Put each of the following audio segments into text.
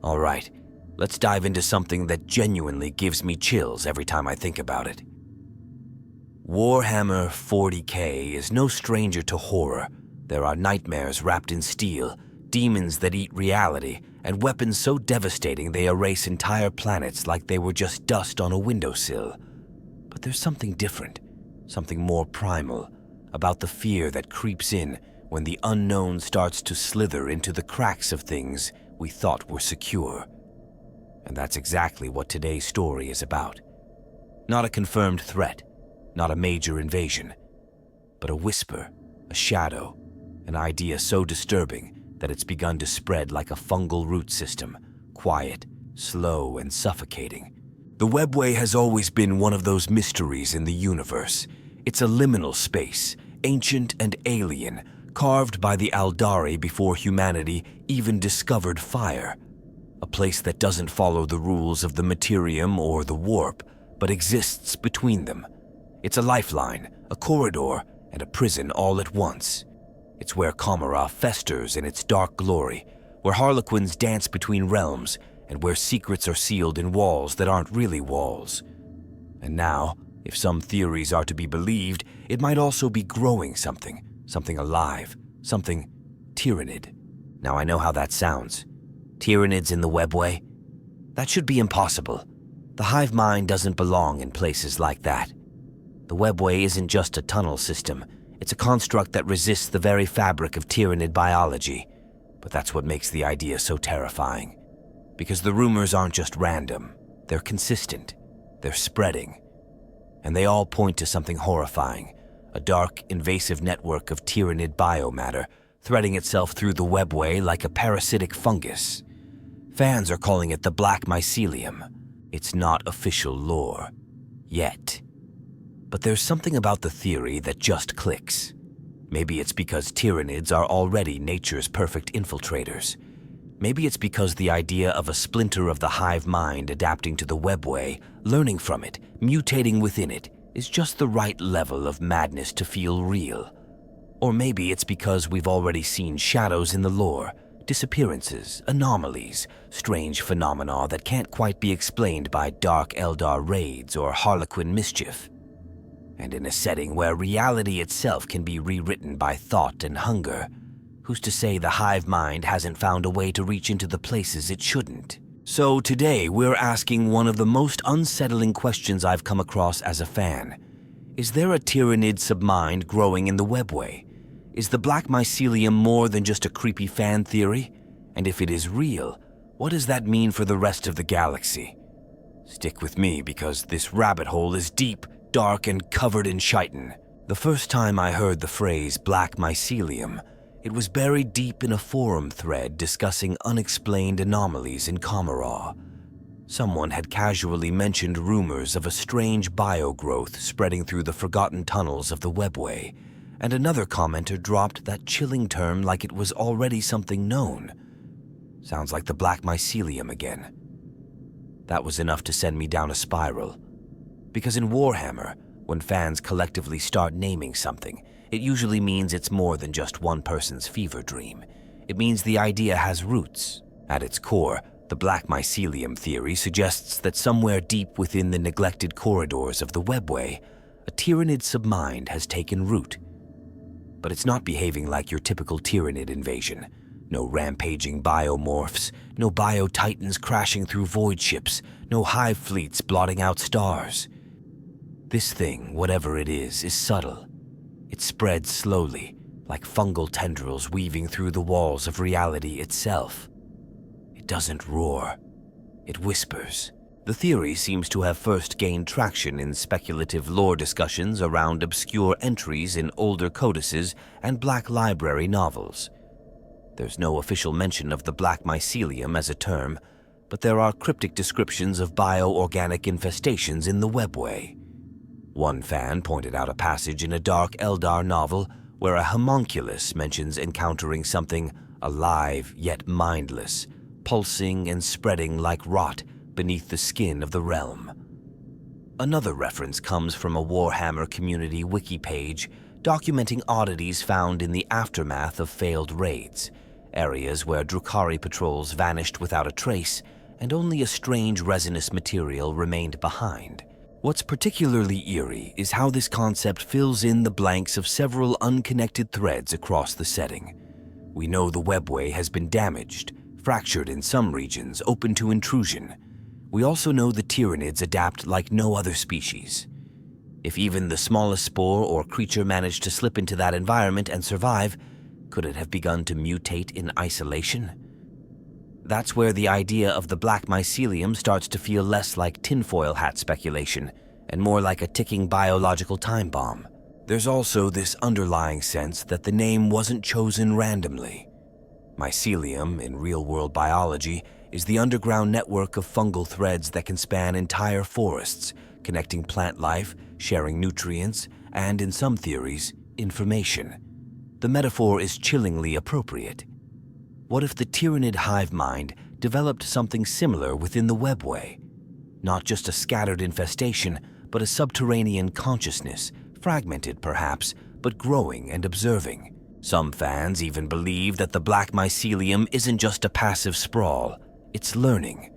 All right, let's dive into something that genuinely gives me chills every time I think about it. Warhammer 40k is no stranger to horror. There are nightmares wrapped in steel, demons that eat reality, and weapons so devastating they erase entire planets like they were just dust on a windowsill. But there's something different, something more primal, about the fear that creeps in when the unknown starts to slither into the cracks of things we thought were secure. And that's exactly what today's story is about. Not a confirmed threat, not a major invasion, but a whisper, a shadow, an idea so disturbing that it's begun to spread like a fungal root system, quiet, slow, and suffocating. The Webway has always been one of those mysteries in the universe. It's a liminal space, ancient and alien, carved by the Eldar before humanity even discovered fire. A place that doesn't follow the rules of the Mycelium or the warp, but exists between them. It's a lifeline, a corridor, and a prison all at once. It's where Commorragh festers in its dark glory, where harlequins dance between realms, and where secrets are sealed in walls that aren't really walls. And now, if some theories are to be believed, it might also be growing something alive, something Tyranid. Now I know how that sounds. Tyranids in the Webway? That should be impossible. The hive mind doesn't belong in places like that. The Webway isn't just a tunnel system. It's a construct that resists the very fabric of Tyranid biology. But that's what makes the idea so terrifying. Because the rumors aren't just random. They're consistent. They're spreading. And they all point to something horrifying. A dark, invasive network of Tyranid biomatter threading itself through the Webway like a parasitic fungus. Fans are calling it the Black Mycelium. It's not official lore. Yet. But there's something about the theory that just clicks. Maybe it's because Tyranids are already nature's perfect infiltrators. Maybe it's because the idea of a splinter of the hive mind adapting to the Webway, learning from it, mutating within it, is just the right level of madness to feel real. Or maybe it's because we've already seen shadows in the lore, disappearances, anomalies, strange phenomena that can't quite be explained by dark Eldar raids or harlequin mischief. And in a setting where reality itself can be rewritten by thought and hunger, who's to say the hive mind hasn't found a way to reach into the places it shouldn't? So today we're asking one of the most unsettling questions I've come across as a fan. Is there a Tyranid Submind growing in the Webway? Is the Black Mycelium more than just a creepy fan theory? And if it is real, what does that mean for the rest of the galaxy? Stick with me because this rabbit hole is deep, dark, and covered in chitin. The first time I heard the phrase Black Mycelium, it was buried deep in a forum thread discussing unexplained anomalies in Commorragh. Someone had casually mentioned rumors of a strange biogrowth spreading through the forgotten tunnels of the Webway, and another commenter dropped that chilling term like it was already something known. Sounds like the Black Mycelium again. That was enough to send me down a spiral. Because in Warhammer, when fans collectively start naming something, it usually means it's more than just one person's fever dream. It means the idea has roots. At its core, the Black Mycelium theory suggests that somewhere deep within the neglected corridors of the Webway, a Tyranid Submind has taken root. But it's not behaving like your typical Tyranid invasion. No rampaging biomorphs, no bio-titans crashing through void ships, no hive fleets blotting out stars. This thing, whatever it is subtle. It spreads slowly, like fungal tendrils weaving through the walls of reality itself. It doesn't roar. It whispers. The theory seems to have first gained traction in speculative lore discussions around obscure entries in older codices and Black Library novels. There's no official mention of the Black Mycelium as a term, but there are cryptic descriptions of bioorganic infestations in the Webway. One fan pointed out a passage in a dark Eldar novel where a homunculus mentions encountering something alive yet mindless, pulsing and spreading like rot beneath the skin of the realm. Another reference comes from a Warhammer community wiki page documenting oddities found in the aftermath of failed raids, areas where Drukhari patrols vanished without a trace, and only a strange resinous material remained behind. What's particularly eerie is how this concept fills in the blanks of several unconnected threads across the setting. We know the Webway has been damaged, fractured in some regions, open to intrusion. We also know the Tyranids adapt like no other species. If even the smallest spore or creature managed to slip into that environment and survive, could it have begun to mutate in isolation? That's where the idea of the black mycelium starts to feel less like tinfoil hat speculation and more like a ticking biological time bomb. There's also this underlying sense that the name wasn't chosen randomly. Mycelium, in real-world biology, is the underground network of fungal threads that can span entire forests, connecting plant life, sharing nutrients, and, in some theories, information. The metaphor is chillingly appropriate. What if the Tyranid hive mind developed something similar within the Webway? Not just a scattered infestation, but a subterranean consciousness, fragmented perhaps, but growing and observing. Some fans even believe that the black mycelium isn't just a passive sprawl, it's learning.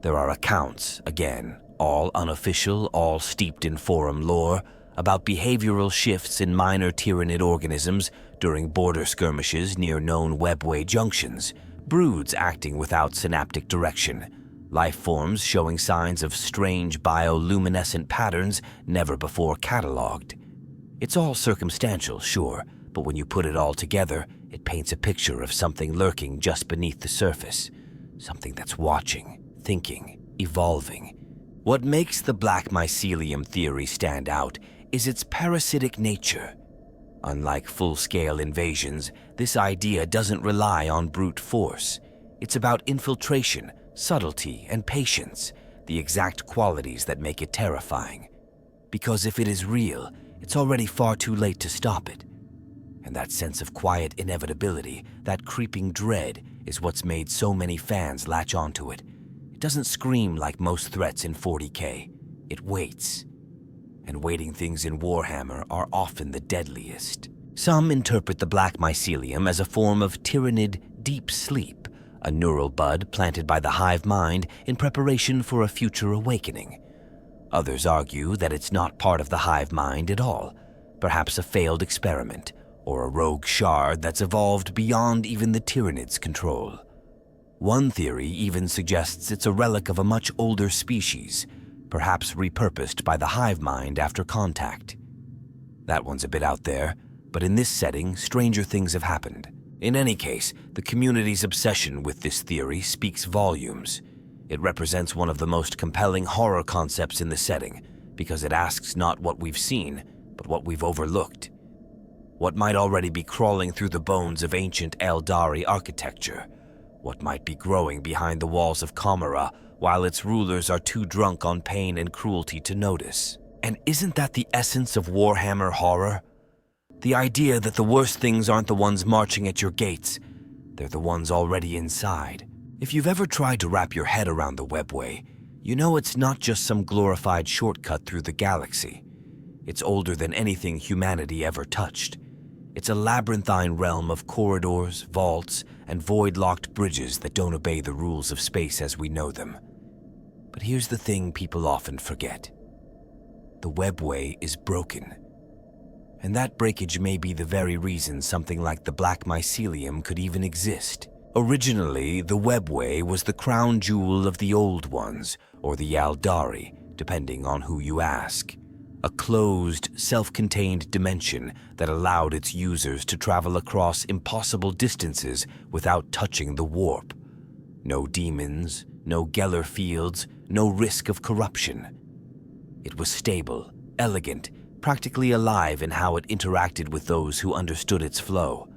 There are accounts, again, all unofficial, all steeped in forum lore, about behavioral shifts in minor Tyranid organisms during border skirmishes near known Webway junctions, broods acting without synaptic direction, life forms showing signs of strange bioluminescent patterns never before catalogued. It's all circumstantial, sure, but when you put it all together, it paints a picture of something lurking just beneath the surface, something that's watching, thinking, evolving. What makes the black mycelium theory stand out is its parasitic nature. Unlike full-scale invasions, this idea doesn't rely on brute force. It's about infiltration, subtlety, and patience, the exact qualities that make it terrifying. Because if it is real, it's already far too late to stop it. And that sense of quiet inevitability, that creeping dread, is what's made so many fans latch onto it. It doesn't scream like most threats in 40K. It waits. And waiting things in Warhammer are often the deadliest. Some interpret the black mycelium as a form of Tyranid deep sleep, a neural bud planted by the hive mind in preparation for a future awakening. Others argue that it's not part of the hive mind at all, perhaps a failed experiment, or a rogue shard that's evolved beyond even the Tyranid's control. One theory even suggests it's a relic of a much older species, perhaps repurposed by the hive mind after contact. That one's a bit out there, but in this setting, stranger things have happened. In any case, the community's obsession with this theory speaks volumes. It represents one of the most compelling horror concepts in the setting, because it asks not what we've seen, but what we've overlooked. What might already be crawling through the bones of ancient Eldari architecture? What might be growing behind the walls of Commorragh while its rulers are too drunk on pain and cruelty to notice? And isn't that the essence of Warhammer horror? The idea that the worst things aren't the ones marching at your gates, they're the ones already inside. If you've ever tried to wrap your head around the Webway, you know it's not just some glorified shortcut through the galaxy. It's older than anything humanity ever touched. It's a labyrinthine realm of corridors, vaults, and void-locked bridges that don't obey the rules of space as we know them. But here's the thing people often forget. The Webway is broken. And that breakage may be the very reason something like the black mycelium could even exist. Originally, the Webway was the crown jewel of the Old Ones, or the Eldari, depending on who you ask. A closed, self-contained dimension that allowed its users to travel across impossible distances without touching the warp. No demons, no Geller fields, no risk of corruption. It was stable, elegant, practically alive in how it interacted with those who understood its flow.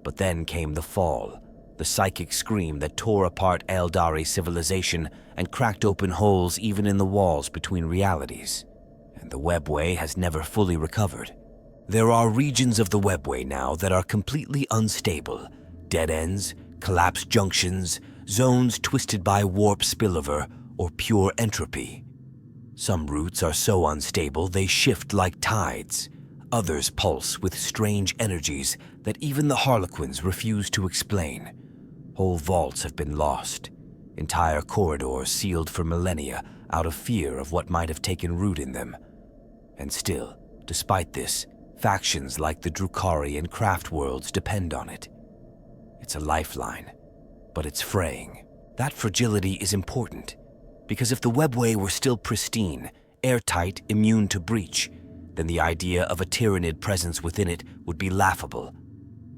But then came the fall, the psychic scream that tore apart Eldari civilization and cracked open holes even in the walls between realities. And the Webway has never fully recovered. There are regions of the Webway now that are completely unstable, dead ends, collapsed junctions, zones twisted by warp spillover or pure entropy. Some routes are so unstable they shift like tides. Others pulse with strange energies that even the Harlequins refuse to explain. Whole vaults have been lost, entire corridors sealed for millennia out of fear of what might have taken root in them. And still, despite this, factions like the Drukhari and Craft Worlds depend on it. It's a lifeline, but it's fraying. That fragility is important, because if the Webway were still pristine, airtight, immune to breach, then the idea of a Tyranid presence within it would be laughable.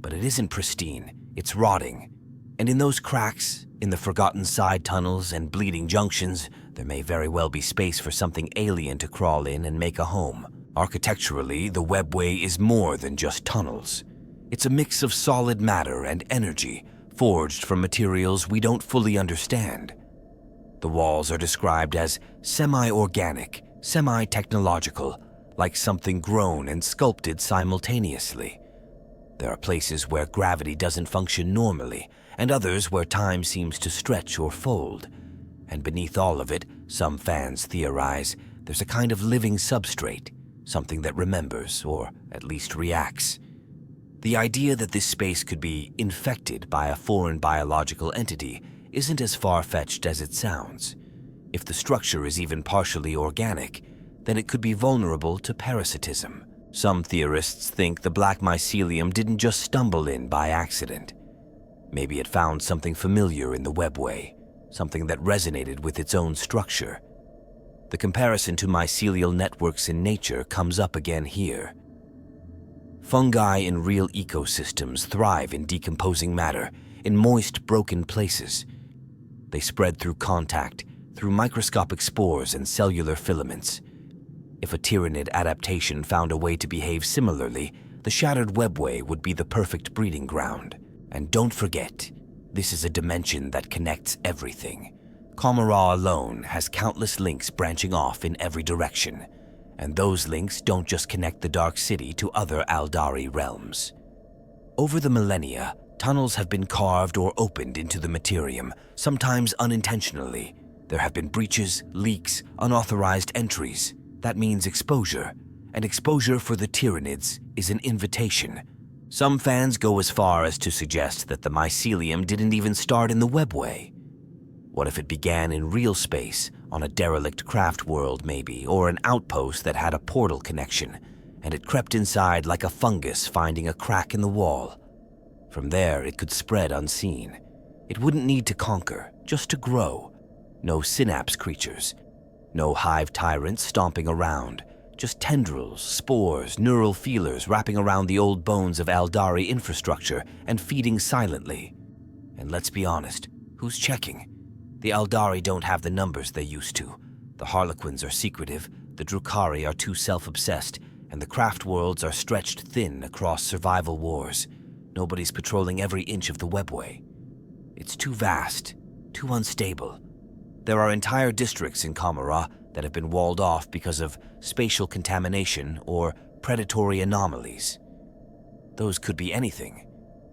But it isn't pristine, it's rotting. And in those cracks, in the forgotten side tunnels and bleeding junctions, there may very well be space for something alien to crawl in and make a home. Architecturally, the Webway is more than just tunnels. It's a mix of solid matter and energy, forged from materials we don't fully understand. The walls are described as semi-organic, semi-technological, like something grown and sculpted simultaneously. There are places where gravity doesn't function normally, and others where time seems to stretch or fold. And beneath all of it, some fans theorize, there's a kind of living substrate, something that remembers, or at least reacts. The idea that this space could be infected by a foreign biological entity isn't as far-fetched as it sounds. If the structure is even partially organic, then it could be vulnerable to parasitism. Some theorists think the black mycelium didn't just stumble in by accident. Maybe it found something familiar in the Webway, something that resonated with its own structure. The comparison to mycelial networks in nature comes up again here. Fungi in real ecosystems thrive in decomposing matter, in moist, broken places. They spread through contact, through microscopic spores and cellular filaments. If a Tyranid adaptation found a way to behave similarly, the shattered Webway would be the perfect breeding ground. And don't forget, this is a dimension that connects everything. Commorragh alone has countless links branching off in every direction, and those links don't just connect the Dark City to other Eldari realms. Over the millennia, tunnels have been carved or opened into the Mycelium, sometimes unintentionally. There have been breaches, leaks, unauthorized entries. That means exposure, and exposure for the Tyranids is an invitation. Some fans go as far as to suggest that the Mycelium didn't even start in the Webway. What if it began in real space, on a derelict craft world maybe, or an outpost that had a portal connection, and it crept inside like a fungus finding a crack in the wall? From there, it could spread unseen. It wouldn't need to conquer, just to grow. No synapse creatures. No hive tyrants stomping around, just tendrils, spores, neural feelers wrapping around the old bones of Eldari infrastructure and feeding silently. And let's be honest, who's checking? The Eldari don't have the numbers they used to. The Harlequins are secretive, the Drukhari are too self-obsessed, and the craft worlds are stretched thin across survival wars. Nobody's patrolling every inch of the Webway. It's too vast, too unstable. There are entire districts in Commorragh that have been walled off because of spatial contamination or predatory anomalies. Those could be anything,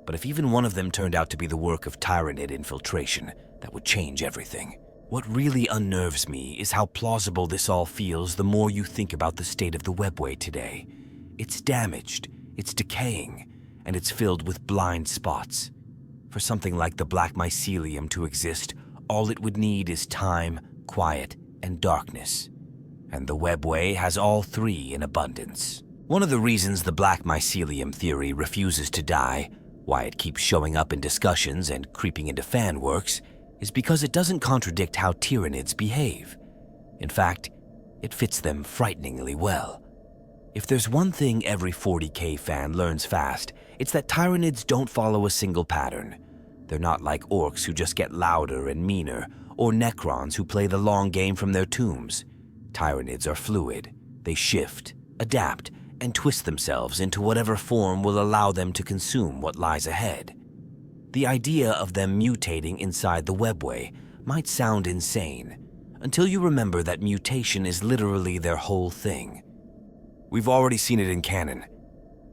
but if even one of them turned out to be the work of Tyranid infiltration, that would change everything. What really unnerves me is how plausible this all feels the more you think about the state of the Webway today. It's damaged, it's decaying, and it's filled with blind spots. For something like the black mycelium to exist, all it would need is time, quiet, and darkness. And the Webway has all three in abundance. One of the reasons the black mycelium theory refuses to die, why it keeps showing up in discussions and creeping into fan works, is because it doesn't contradict how Tyranids behave. In fact, it fits them frighteningly well. If there's one thing every 40k fan learns fast, it's that Tyranids don't follow a single pattern. They're not like orcs who just get louder and meaner, or Necrons who play the long game from their tombs. Tyranids are fluid. They shift, adapt, and twist themselves into whatever form will allow them to consume what lies ahead. The idea of them mutating inside the Webway might sound insane, until you remember that mutation is literally their whole thing. We've already seen it in canon.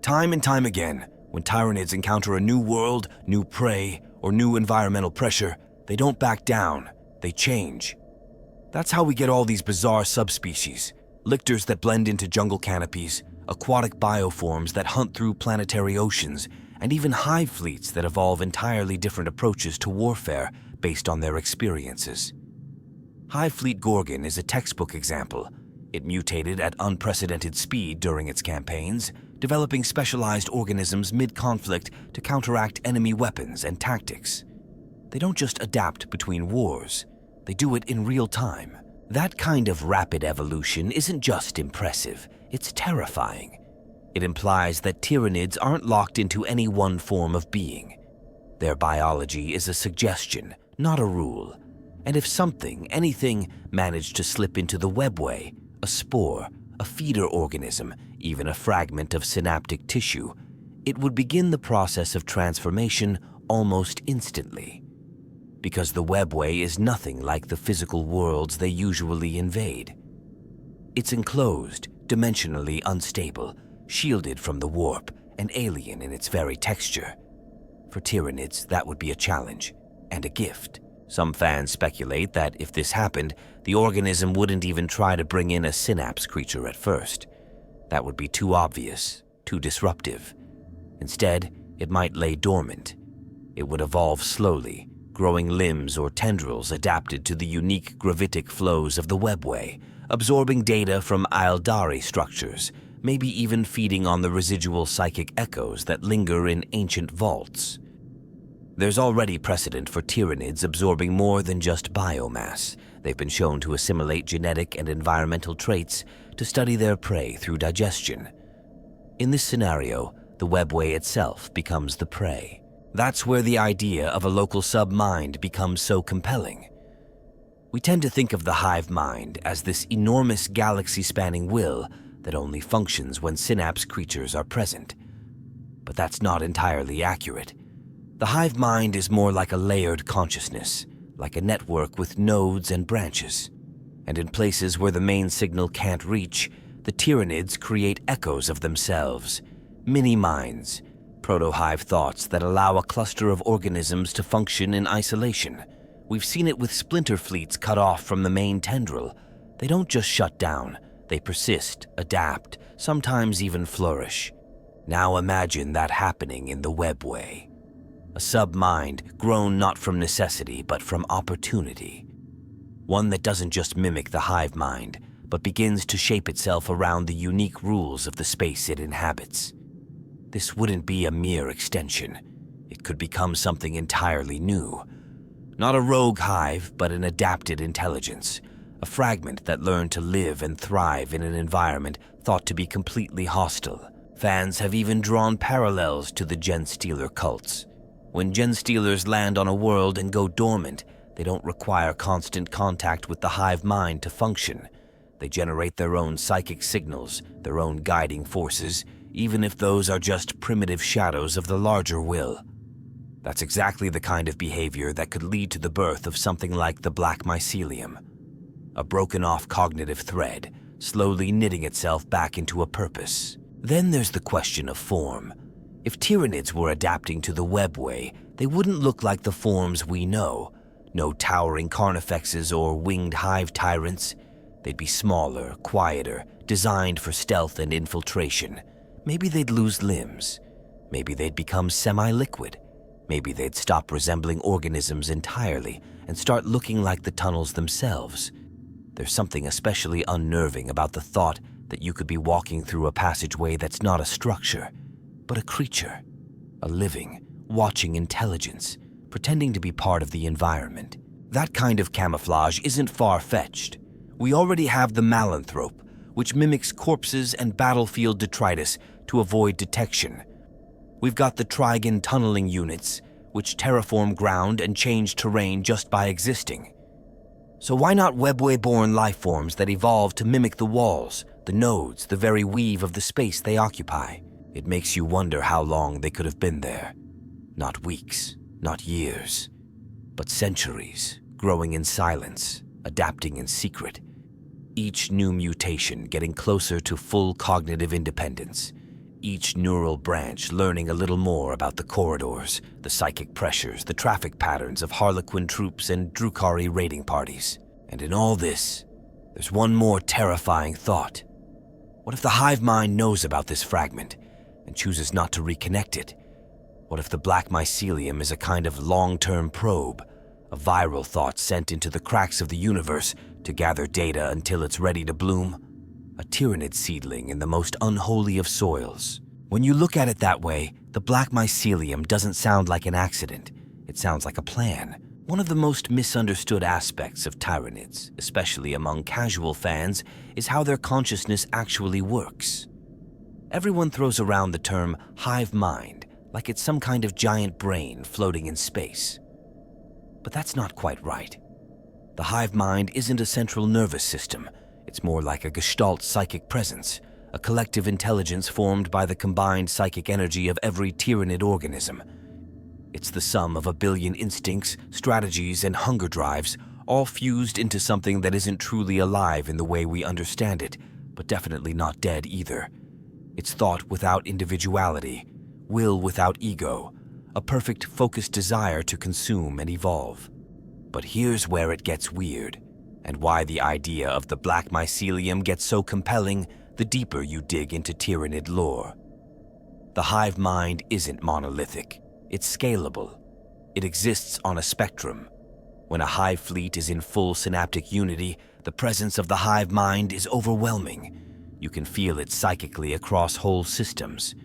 Time and time again, when Tyranids encounter a new world, new prey, or new environmental pressure, they don't back down, they change. That's how we get all these bizarre subspecies, lictors that blend into jungle canopies, aquatic bioforms that hunt through planetary oceans, and even hive fleets that evolve entirely different approaches to warfare based on their experiences. Hive Fleet Gorgon is a textbook example. It mutated at unprecedented speed during its campaigns, developing specialized organisms mid-conflict to counteract enemy weapons and tactics. They don't just adapt between wars, they do it in real time. That kind of rapid evolution isn't just impressive, it's terrifying. It implies that Tyranids aren't locked into any one form of being. Their biology is a suggestion, not a rule. And if anything, managed to slip into the Webway, a spore, a feeder organism, even a fragment of synaptic tissue, it would begin the process of transformation almost instantly. Because the Webway is nothing like the physical worlds they usually invade. It's enclosed, dimensionally unstable, shielded from the warp, and alien in its very texture. For Tyranids, that would be a challenge, and a gift. Some fans speculate that if this happened, the organism wouldn't even try to bring in a synapse creature at first. That would be too obvious, too disruptive. Instead, it might lay dormant. It would evolve slowly, growing limbs or tendrils adapted to the unique gravitic flows of the Webway, absorbing data from Eldari structures, maybe even feeding on the residual psychic echoes that linger in ancient vaults. There's already precedent for Tyranids absorbing more than just biomass. They've been shown to assimilate genetic and environmental traits to study their prey through digestion. In this scenario, the Webway itself becomes the prey. That's where the idea of a local submind becomes so compelling. We tend to think of the hive mind as this enormous galaxy-spanning will that only functions when synapse creatures are present. But that's not entirely accurate. The hive mind is more like a layered consciousness, like a network with nodes and branches. And in places where the main signal can't reach, the Tyranids create echoes of themselves, mini-minds, proto-hive thoughts that allow a cluster of organisms to function in isolation. We've seen it with splinter fleets cut off from the main tendril. They don't just shut down, they persist, adapt, sometimes even flourish. Now imagine that happening in the Webway. A submind grown not from necessity but from opportunity. One that doesn't just mimic the hive mind, but begins to shape itself around the unique rules of the space it inhabits. This wouldn't be a mere extension. It could become something entirely new. Not a rogue hive, but an adapted intelligence, a fragment that learned to live and thrive in an environment thought to be completely hostile. Fans have even drawn parallels to the Genestealer cults. When Genestealers land on a world and go dormant, they don't require constant contact with the hive mind to function. They generate their own psychic signals, their own guiding forces, even if those are just primitive shadows of the larger will. That's exactly the kind of behavior that could lead to the birth of something like the Black Mycelium. A broken-off cognitive thread, slowly knitting itself back into a purpose. Then there's the question of form. If Tyranids were adapting to the Webway, they wouldn't look like the forms we know. No towering carnifexes or winged hive tyrants. They'd be smaller, quieter, designed for stealth and infiltration. Maybe they'd lose limbs. Maybe they'd become semi-liquid. Maybe they'd stop resembling organisms entirely and start looking like the tunnels themselves. There's something especially unnerving about the thought that you could be walking through a passageway that's not a structure, but a creature, a living, watching intelligence, pretending to be part of the environment. That kind of camouflage isn't far-fetched. We already have the Malanthrope, which mimics corpses and battlefield detritus to avoid detection. We've got the Trigon tunneling units, which terraform ground and change terrain just by existing. So why not Webway-born lifeforms that evolve to mimic the walls, the nodes, the very weave of the space they occupy? It makes you wonder how long they could have been there. Not weeks, not years, but centuries, growing in silence, adapting in secret. Each new mutation getting closer to full cognitive independence. Each neural branch learning a little more about the corridors, the psychic pressures, the traffic patterns of Harlequin troops and Drukhari raiding parties. And in all this, there's one more terrifying thought. What if the hive mind knows about this fragment and chooses not to reconnect it? What if the black mycelium is a kind of long-term probe, a viral thought sent into the cracks of the universe to gather data until it's ready to bloom? A Tyranid seedling in the most unholy of soils. When you look at it that way, the black mycelium doesn't sound like an accident. It sounds like a plan. One of the most misunderstood aspects of Tyranids, especially among casual fans, is how their consciousness actually works. Everyone throws around the term hive mind like it's some kind of giant brain floating in space. But that's not quite right. The hive mind isn't a central nervous system. It's more like a gestalt psychic presence, a collective intelligence formed by the combined psychic energy of every Tyranid organism. It's the sum of a billion instincts, strategies, and hunger drives, all fused into something that isn't truly alive in the way we understand it, but definitely not dead either. It's thought without individuality, will without ego, a perfect focused desire to consume and evolve. But here's where it gets weird, and why the idea of the black mycelium gets so compelling the deeper you dig into Tyranid lore. The hive mind isn't monolithic. It's scalable. It exists on a spectrum. When a hive fleet is in full synaptic unity, the presence of the hive mind is overwhelming. You can feel it psychically across whole systems.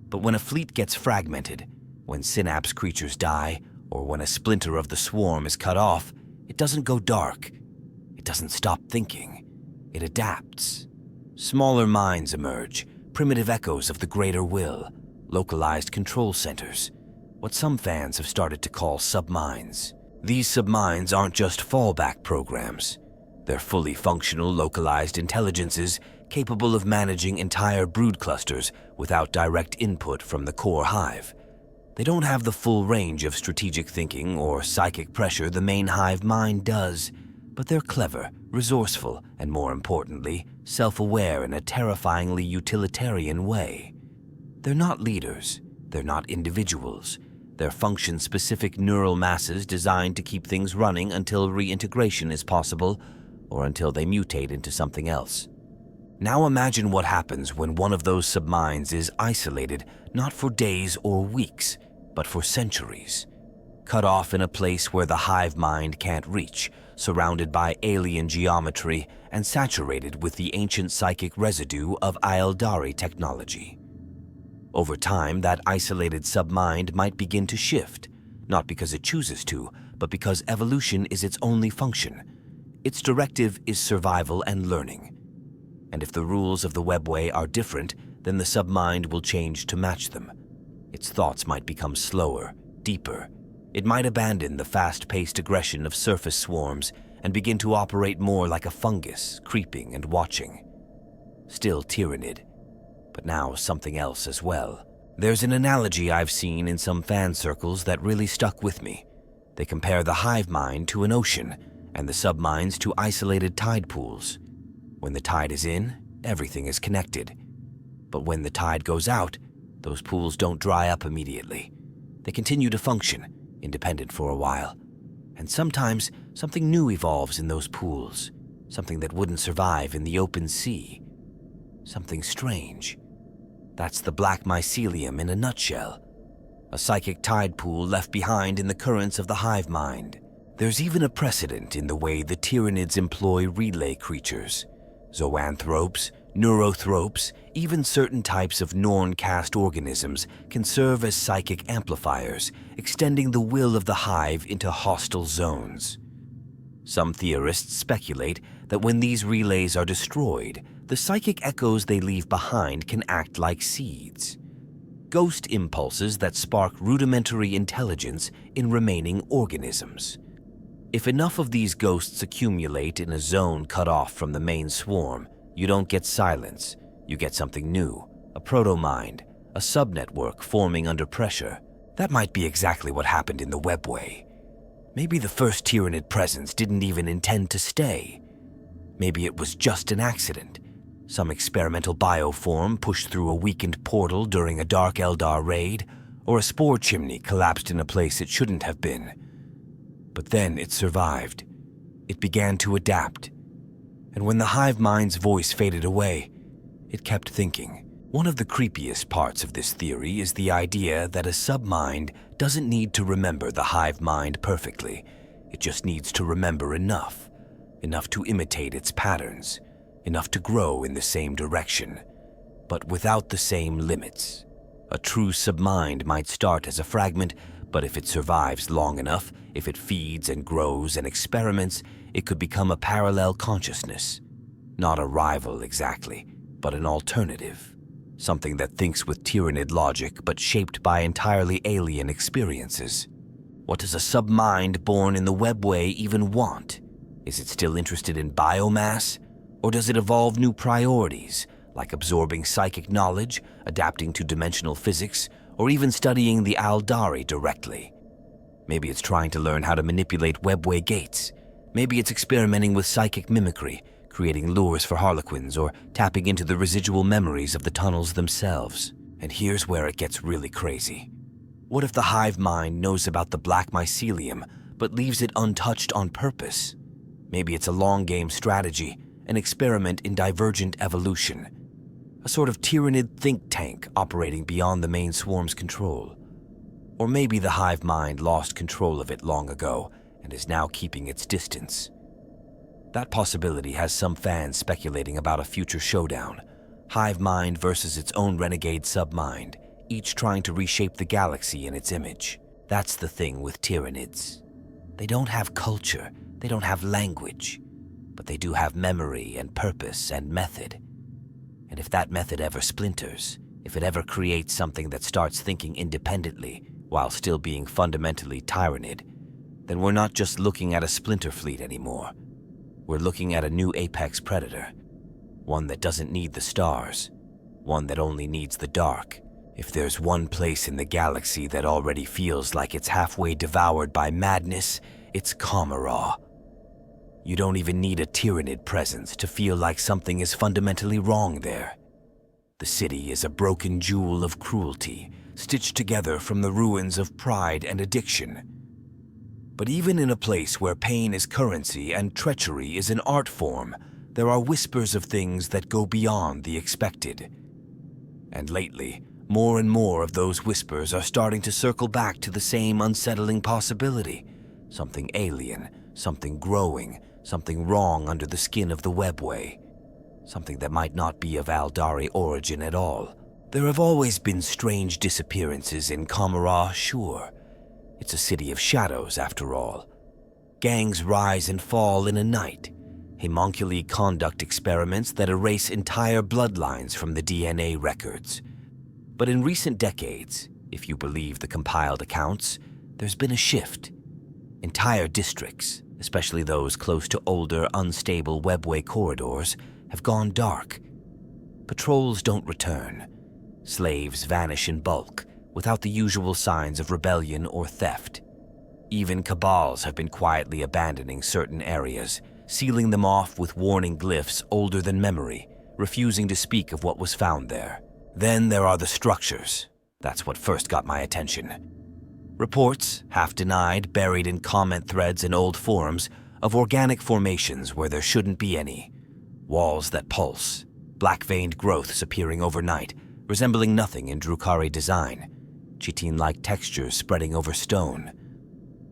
But when a fleet gets fragmented, when synapse creatures die, or when a splinter of the swarm is cut off, it doesn't go dark. It doesn't stop thinking. It adapts. Smaller minds emerge, primitive echoes of the greater will, localized control centers, what some fans have started to call subminds. These subminds aren't just fallback programs. They're fully functional, localized intelligences capable of managing entire brood clusters without direct input from the core hive. They don't have the full range of strategic thinking or psychic pressure the main hive mind does, but they're clever, resourceful, and more importantly, self-aware in a terrifyingly utilitarian way. They're not leaders. They're not individuals. They're function-specific neural masses designed to keep things running until reintegration is possible, or until they mutate into something else. Now imagine what happens when one of those subminds is isolated, not for days or weeks, but for centuries. Cut off in a place where the hive mind can't reach, surrounded by alien geometry and saturated with the ancient psychic residue of Eldari technology. Over time, that isolated submind might begin to shift, not because it chooses to, but because evolution is its only function. Its directive is survival and learning. And if the rules of the Webway are different, then the submind will change to match them. Its thoughts might become slower, deeper. It might abandon the fast-paced aggression of surface swarms and begin to operate more like a fungus, creeping and watching. Still Tyranid, but now something else as well. There's an analogy I've seen in some fan circles that really stuck with me. They compare the hive mind to an ocean and the subminds to isolated tide pools. When the tide is in, everything is connected. But when the tide goes out, those pools don't dry up immediately. They continue to function, independent for a while. And sometimes something new evolves in those pools, something that wouldn't survive in the open sea. Something strange. That's the black mycelium in a nutshell. A psychic tide pool left behind in the currents of the hive mind. There's even a precedent in the way the Tyranids employ relay creatures. Zoanthropes, neurothropes, even certain types of Norn-caste organisms can serve as psychic amplifiers, extending the will of the hive into hostile zones. Some theorists speculate that when these relays are destroyed, the psychic echoes they leave behind can act like seeds. Ghost impulses that spark rudimentary intelligence in remaining organisms. If enough of these ghosts accumulate in a zone cut off from the main swarm, you don't get silence, you get something new, a proto-mind, a subnetwork forming under pressure. That might be exactly what happened in the Webway. Maybe the first Tyranid presence didn't even intend to stay. Maybe it was just an accident. Some experimental bioform pushed through a weakened portal during a dark Eldar raid, or a spore chimney collapsed in a place it shouldn't have been. But then it survived. It began to adapt. And when the hive mind's voice faded away, It kept thinking. One of the creepiest parts of this theory is the idea that a submind doesn't need to remember the hive mind perfectly. It just needs to remember enough to imitate its patterns, enough to grow in the same direction, but without the same limits. A true submind might start as a fragment, but if it survives long enough, if it feeds and grows and experiments, it could become a parallel consciousness. Not a rival exactly, but an alternative. Something that thinks with Tyranid logic, but shaped by entirely alien experiences. What does a submind born in the Webway even want? Is it still interested in biomass? Or does it evolve new priorities, like absorbing psychic knowledge, adapting to dimensional physics, or even studying the Eldar directly? Maybe it's trying to learn how to manipulate Webway gates. Maybe it's experimenting with psychic mimicry, creating lures for harlequins, or tapping into the residual memories of the tunnels themselves. And here's where it gets really crazy. What if the hive mind knows about the black mycelium, but leaves it untouched on purpose? Maybe it's a long-game strategy, an experiment in divergent evolution. A sort of Tyranid think tank operating beyond the main swarm's control. Or maybe the hive mind lost control of it long ago and is now keeping its distance. That possibility has some fans speculating about a future showdown. Hive mind versus its own renegade submind, each trying to reshape the galaxy in its image. That's the thing with Tyranids. They don't have culture, they don't have language, but they do have memory and purpose and method. And if that method ever splinters, if it ever creates something that starts thinking independently while still being fundamentally Tyranid, then we're not just looking at a splinter fleet anymore. We're looking at a new apex predator. One that doesn't need the stars. One that only needs the dark. If there's one place in the galaxy that already feels like it's halfway devoured by madness, it's Commorragh. You don't even need a Tyranid presence to feel like something is fundamentally wrong there. The city is a broken jewel of cruelty, stitched together from the ruins of pride and addiction. But even in a place where pain is currency and treachery is an art form, there are whispers of things that go beyond the expected. And lately, more and more of those whispers are starting to circle back to the same unsettling possibility. Something alien, something growing, something wrong under the skin of the Webway. Something that might not be of Eldari origin at all. There have always been strange disappearances in Commorragh, sure. It's a city of shadows, after all. Gangs rise and fall in a night. Homunculi conduct experiments that erase entire bloodlines from the DNA records. But in recent decades, if you believe the compiled accounts, there's been a shift. Entire districts, especially those close to older, unstable Webway corridors, have gone dark. Patrols don't return. Slaves vanish in bulk, without the usual signs of rebellion or theft. Even cabals have been quietly abandoning certain areas, sealing them off with warning glyphs older than memory, refusing to speak of what was found there. Then there are the structures. That's what first got my attention. Reports, half denied, buried in comment threads and old forums, of organic formations where there shouldn't be any. Walls that pulse, black-veined growths appearing overnight, resembling nothing in Drukhari design. Chitin-like textures spreading over stone.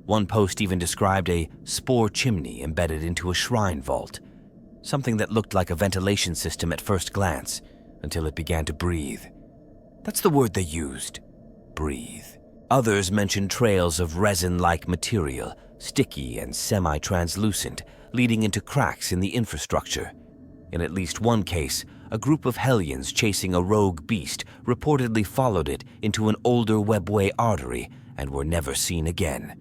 One post even described a spore chimney embedded into a shrine vault, something that looked like a ventilation system at first glance, until it began to breathe. That's the word they used, breathe. Others mentioned trails of resin-like material, sticky and semi-translucent, leading into cracks in the infrastructure. In at least one case, a group of Hellions chasing a rogue beast reportedly followed it into an older Webway artery and were never seen again.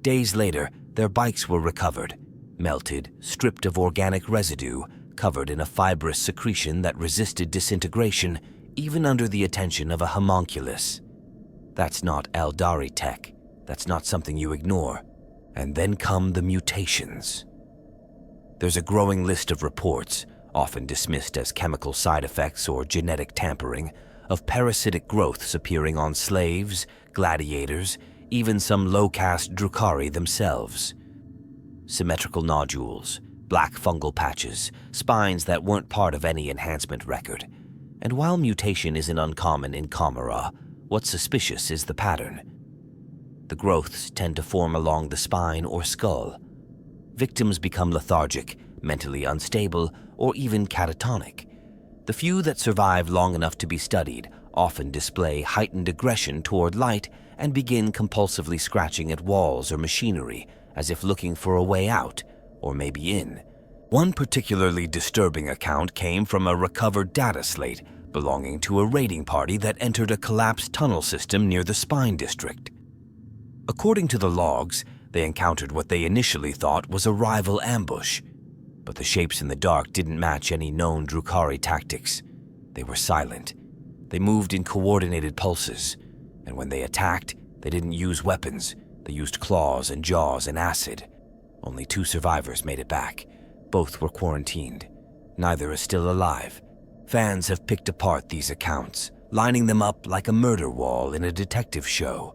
Days later, their bikes were recovered, melted, stripped of organic residue, covered in a fibrous secretion that resisted disintegration even under the attention of a homunculus. That's not Eldari tech. That's not something you ignore. And then come the mutations. There's a growing list of reports, often dismissed as chemical side effects or genetic tampering, of parasitic growths appearing on slaves, gladiators, even some low-caste Drukhari themselves. Symmetrical nodules, black fungal patches, spines that weren't part of any enhancement record. And while mutation isn't uncommon in Commorragh, what's suspicious is the pattern. The growths tend to form along the spine or skull. Victims become lethargic, mentally unstable, or even catatonic. The few that survive long enough to be studied often display heightened aggression toward light and begin compulsively scratching at walls or machinery as if looking for a way out, or maybe in. One particularly disturbing account came from a recovered data slate belonging to a raiding party that entered a collapsed tunnel system near the Spine District. According to the logs, they encountered what they initially thought was a rival ambush, but the shapes in the dark didn't match any known Drukhari tactics. They were silent. They moved in coordinated pulses, and when they attacked, they didn't use weapons. They used claws and jaws and acid. Only 2 survivors made it back. Both were quarantined. Neither is still alive. Fans have picked apart these accounts, lining them up like a murder wall in a detective show.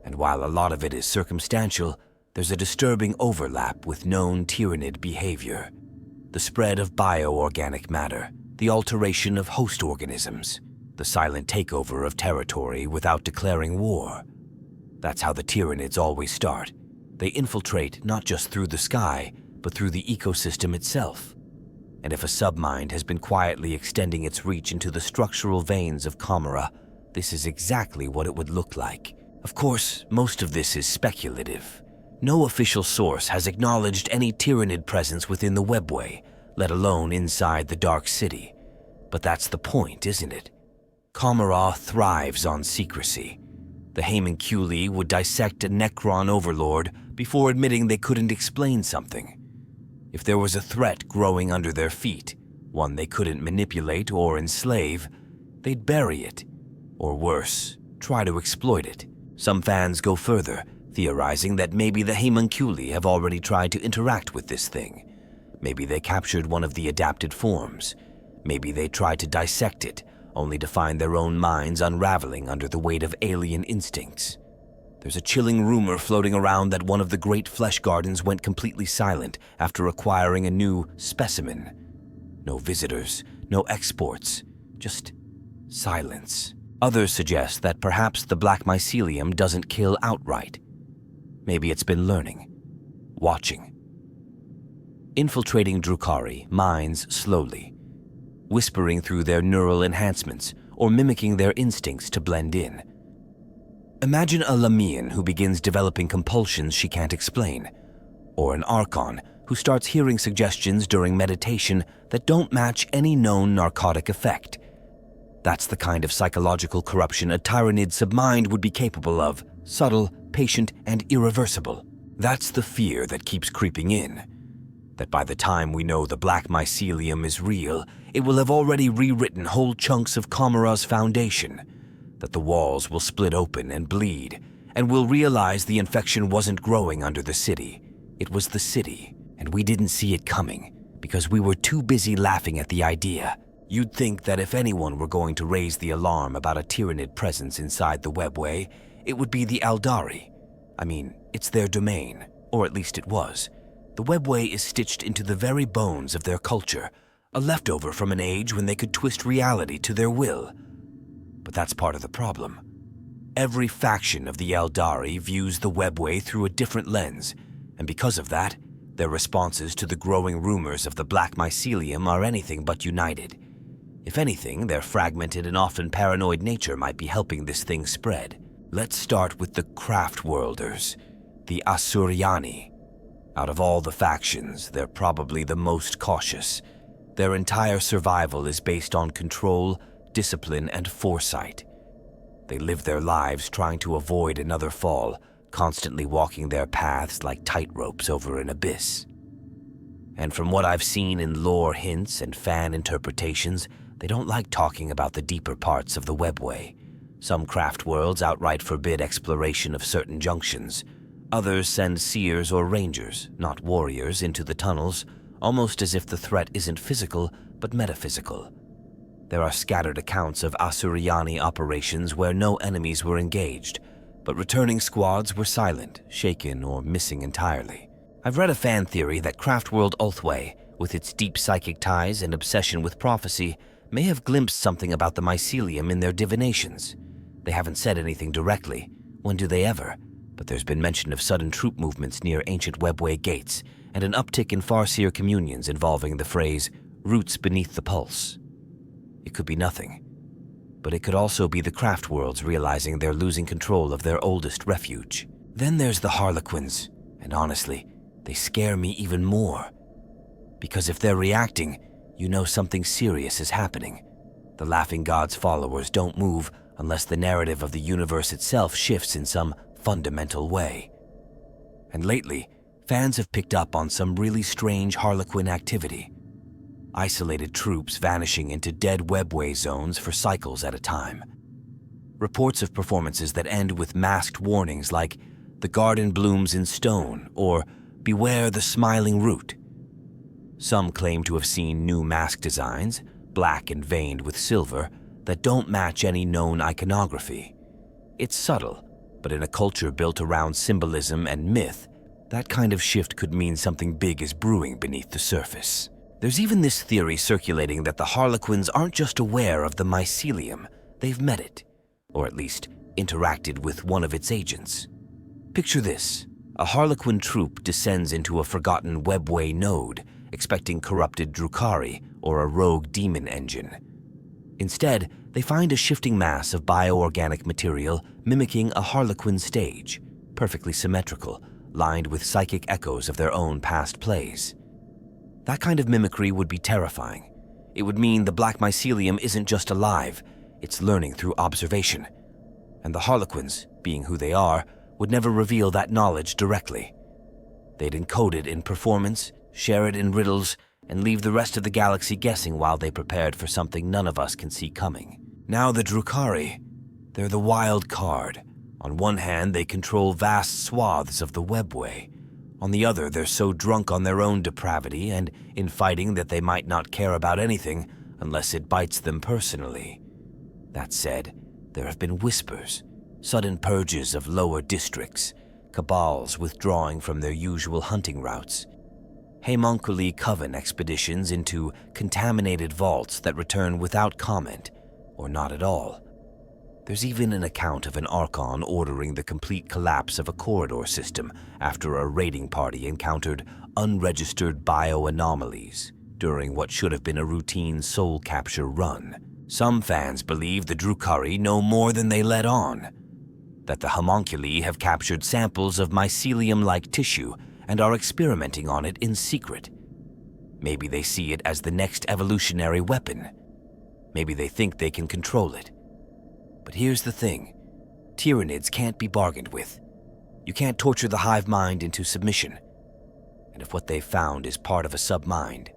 And while a lot of it is circumstantial, there's a disturbing overlap with known Tyranid behavior. The spread of bioorganic matter, the alteration of host organisms, the silent takeover of territory without declaring war. That's how the Tyranids always start. They infiltrate not just through the sky, but through the ecosystem itself. And if a submind has been quietly extending its reach into the structural veins of Commorragh, this is exactly what it would look like. Of course, most of this is speculative. No official source has acknowledged any Tyranid presence within the Webway, let alone inside the Dark City. But that's the point, isn't it? Commorragh thrives on secrecy. The Homunculi would dissect a Necron overlord before admitting they couldn't explain something. If there was a threat growing under their feet, one they couldn't manipulate or enslave, they'd bury it. Or worse, try to exploit it. Some fans go further, theorizing that maybe the Homunculi have already tried to interact with this thing. Maybe they captured one of the adapted forms. Maybe they tried to dissect it, only to find their own minds unraveling under the weight of alien instincts. There's a chilling rumor floating around that one of the great flesh gardens went completely silent after acquiring a new specimen. No visitors, no exports, just silence. Others suggest that perhaps the black mycelium doesn't kill outright. Maybe it's been learning, watching. Infiltrating Drukhari minds slowly, whispering through their neural enhancements or mimicking their instincts to blend in. Imagine a Lamian who begins developing compulsions she can't explain, or an Archon who starts hearing suggestions during meditation that don't match any known narcotic effect. That's the kind of psychological corruption a Tyranid Submind would be capable of, subtle, patient, and irreversible. That's the fear that keeps creeping in. That by the time we know the black mycelium is real, it will have already rewritten whole chunks of Commorragh's foundation. That the walls will split open and bleed, and we'll realize the infection wasn't growing under the city. It was the city, and we didn't see it coming, because we were too busy laughing at the idea. You'd think that if anyone were going to raise the alarm about a Tyranid presence inside the Webway, it would be the Eldari. I mean, it's their domain, or at least it was. The Webway is stitched into the very bones of their culture, a leftover from an age when they could twist reality to their will. But that's part of the problem. Every faction of the Eldari views the Webway through a different lens, and because of that, their responses to the growing rumors of the black mycelium are anything but united. If anything, their fragmented and often paranoid nature might be helping this thing spread. Let's start with the Craftworlders, the Asuryani. Out of all the factions, they're probably the most cautious. Their entire survival is based on control, discipline, and foresight. They live their lives trying to avoid another fall, constantly walking their paths like tightropes over an abyss. And from what I've seen in lore hints and fan interpretations, they don't like talking about the deeper parts of the Webway. Some craft worlds outright forbid exploration of certain junctions. Others send seers or rangers, not warriors, into the tunnels, almost as if the threat isn't physical, but metaphysical. There are scattered accounts of Asuryani operations where no enemies were engaged, but returning squads were silent, shaken, or missing entirely. I've read a fan theory that Craftworld Ulthway, with its deep psychic ties and obsession with prophecy, may have glimpsed something about the Mycelium in their divinations. They haven't said anything directly. When do they ever? But there's been mention of sudden troop movements near ancient Webway gates, and an uptick in Farseer communions involving the phrase, roots beneath the pulse. It could be nothing. But it could also be the craft worlds realizing they're losing control of their oldest refuge. Then there's the Harlequins, and honestly, they scare me even more. Because if they're reacting, you know something serious is happening. The Laughing God's followers don't move unless the narrative of the universe itself shifts in some fundamental way. And lately, fans have picked up on some really strange Harlequin activity. Isolated troops vanishing into dead Webway zones for cycles at a time. Reports of performances that end with masked warnings like, "The garden blooms in stone," or "Beware the smiling root." Some claim to have seen new mask designs, black and veined with silver, that don't match any known iconography. It's subtle, but in a culture built around symbolism and myth, that kind of shift could mean something big is brewing beneath the surface. There's even this theory circulating that the Harlequins aren't just aware of the Mycelium, they've met it, or at least interacted with one of its agents. Picture this. A Harlequin troop descends into a forgotten Webway node, expecting corrupted Drukhari or a rogue demon engine. Instead, they find a shifting mass of bioorganic material mimicking a Harlequin stage, perfectly symmetrical, lined with psychic echoes of their own past plays. That kind of mimicry would be terrifying. It would mean the Black Mycelium isn't just alive, it's learning through observation. And the Harlequins, being who they are, would never reveal that knowledge directly. They'd encode it in performance, share it in riddles, and leave the rest of the galaxy guessing while they prepared for something none of us can see coming. Now the Drukhari, they're the wild card. On one hand, they control vast swaths of the Webway. On the other, they're so drunk on their own depravity and infighting that they might not care about anything unless it bites them personally. That said, there have been whispers, sudden purges of lower districts, cabals withdrawing from their usual hunting routes, homunculi coven expeditions into contaminated vaults that return without comment, or not at all. There's even an account of an Archon ordering the complete collapse of a corridor system after a raiding party encountered unregistered bioanomalies during what should have been a routine soul capture run. Some fans believe the Drukhari know more than they let on, that the homunculi have captured samples of mycelium-like tissue and are experimenting on it in secret. Maybe they see it as the next evolutionary weapon. Maybe they think they can control it. But here's the thing. Tyranids can't be bargained with. You can't torture the hive mind into submission. And if what they've found is part of a submind,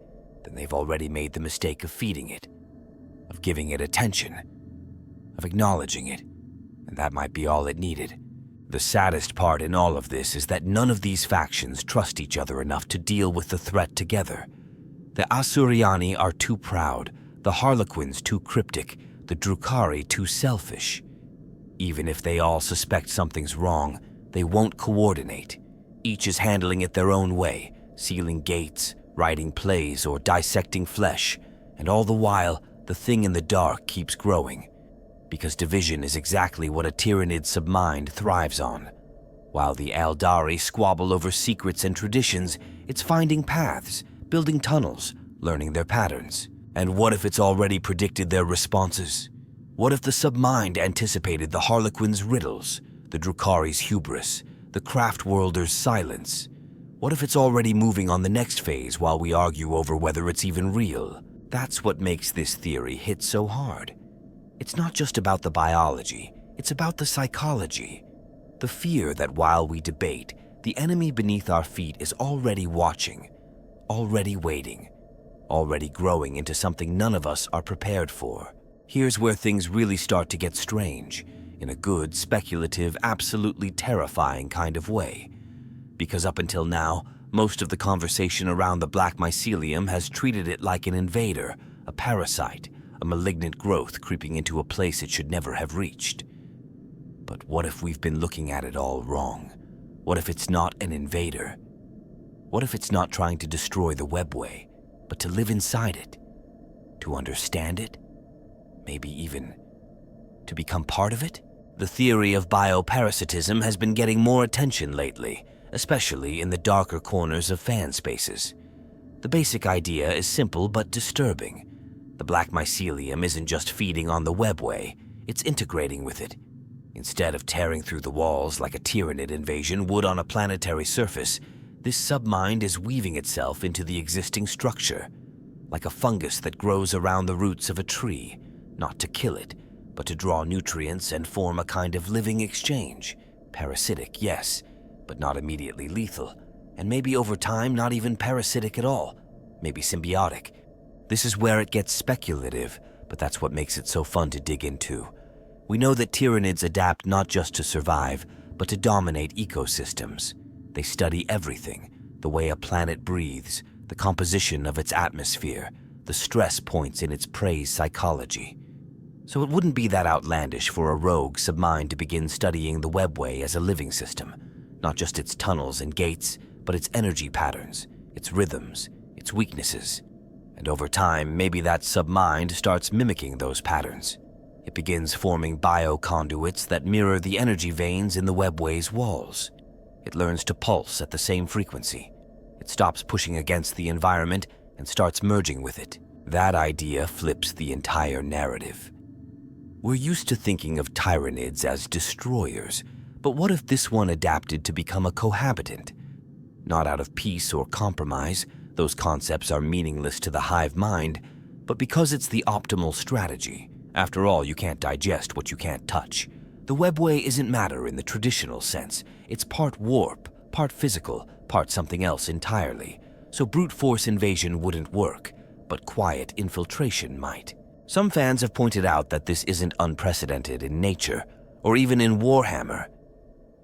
then they've already made the mistake of feeding it, of giving it attention, of acknowledging it, and that might be all it needed. The saddest part in all of this is that none of these factions trust each other enough to deal with the threat together. The Asuryani are too proud, the Harlequins too cryptic, the Drukhari too selfish. Even if they all suspect something's wrong, they won't coordinate. Each is handling it their own way, sealing gates, writing plays, or dissecting flesh, and all the while, the thing in the dark keeps growing. Because division is exactly what a Tyranid Submind thrives on. While the Eldari squabble over secrets and traditions, it's finding paths, building tunnels, learning their patterns. And what if it's already predicted their responses? What if the Submind anticipated the Harlequin's riddles, the Drukhari's hubris, the Craftworlder's silence? What if it's already moving on the next phase while we argue over whether it's even real? That's what makes this theory hit so hard. It's not just about the biology, it's about the psychology. The fear that while we debate, the enemy beneath our feet is already watching, already waiting, already growing into something none of us are prepared for. Here's where things really start to get strange, in a good, speculative, absolutely terrifying kind of way. Because up until now, most of the conversation around the Black Mycelium has treated it like an invader, a parasite, a malignant growth creeping into a place it should never have reached. But what if we've been looking at it all wrong? What if it's not an invader? What if it's not trying to destroy the Webway, but to live inside it? To understand it? Maybe even to become part of it? The theory of bioparasitism has been getting more attention lately, especially in the darker corners of fan spaces. The basic idea is simple but disturbing. The black mycelium isn't just feeding on the Webway, it's integrating with it. Instead of tearing through the walls like a Tyranid invasion would on a planetary surface, this submind is weaving itself into the existing structure, like a fungus that grows around the roots of a tree, not to kill it, but to draw nutrients and form a kind of living exchange. Parasitic, yes, but not immediately lethal, and maybe over time not even parasitic at all, maybe symbiotic. This is where it gets speculative, but that's what makes it so fun to dig into. We know that Tyranids adapt not just to survive, but to dominate ecosystems. They study everything, the way a planet breathes, the composition of its atmosphere, the stress points in its prey's psychology. So it wouldn't be that outlandish for a rogue submind to begin studying the Webway as a living system, not just its tunnels and gates, but its energy patterns, its rhythms, its weaknesses. And over time, maybe that submind starts mimicking those patterns. It begins forming bioconduits that mirror the energy veins in the Webway's walls. It learns to pulse at the same frequency. It stops pushing against the environment and starts merging with it. That idea flips the entire narrative. We're used to thinking of Tyranids as destroyers, but what if this one adapted to become a cohabitant? Not out of peace or compromise, those concepts are meaningless to the hive mind, but because it's the optimal strategy. After all, you can't digest what you can't touch. The Webway isn't matter in the traditional sense. It's part warp, part physical, part something else entirely. So brute force invasion wouldn't work, but quiet infiltration might. Some fans have pointed out that this isn't unprecedented in nature, or even in Warhammer.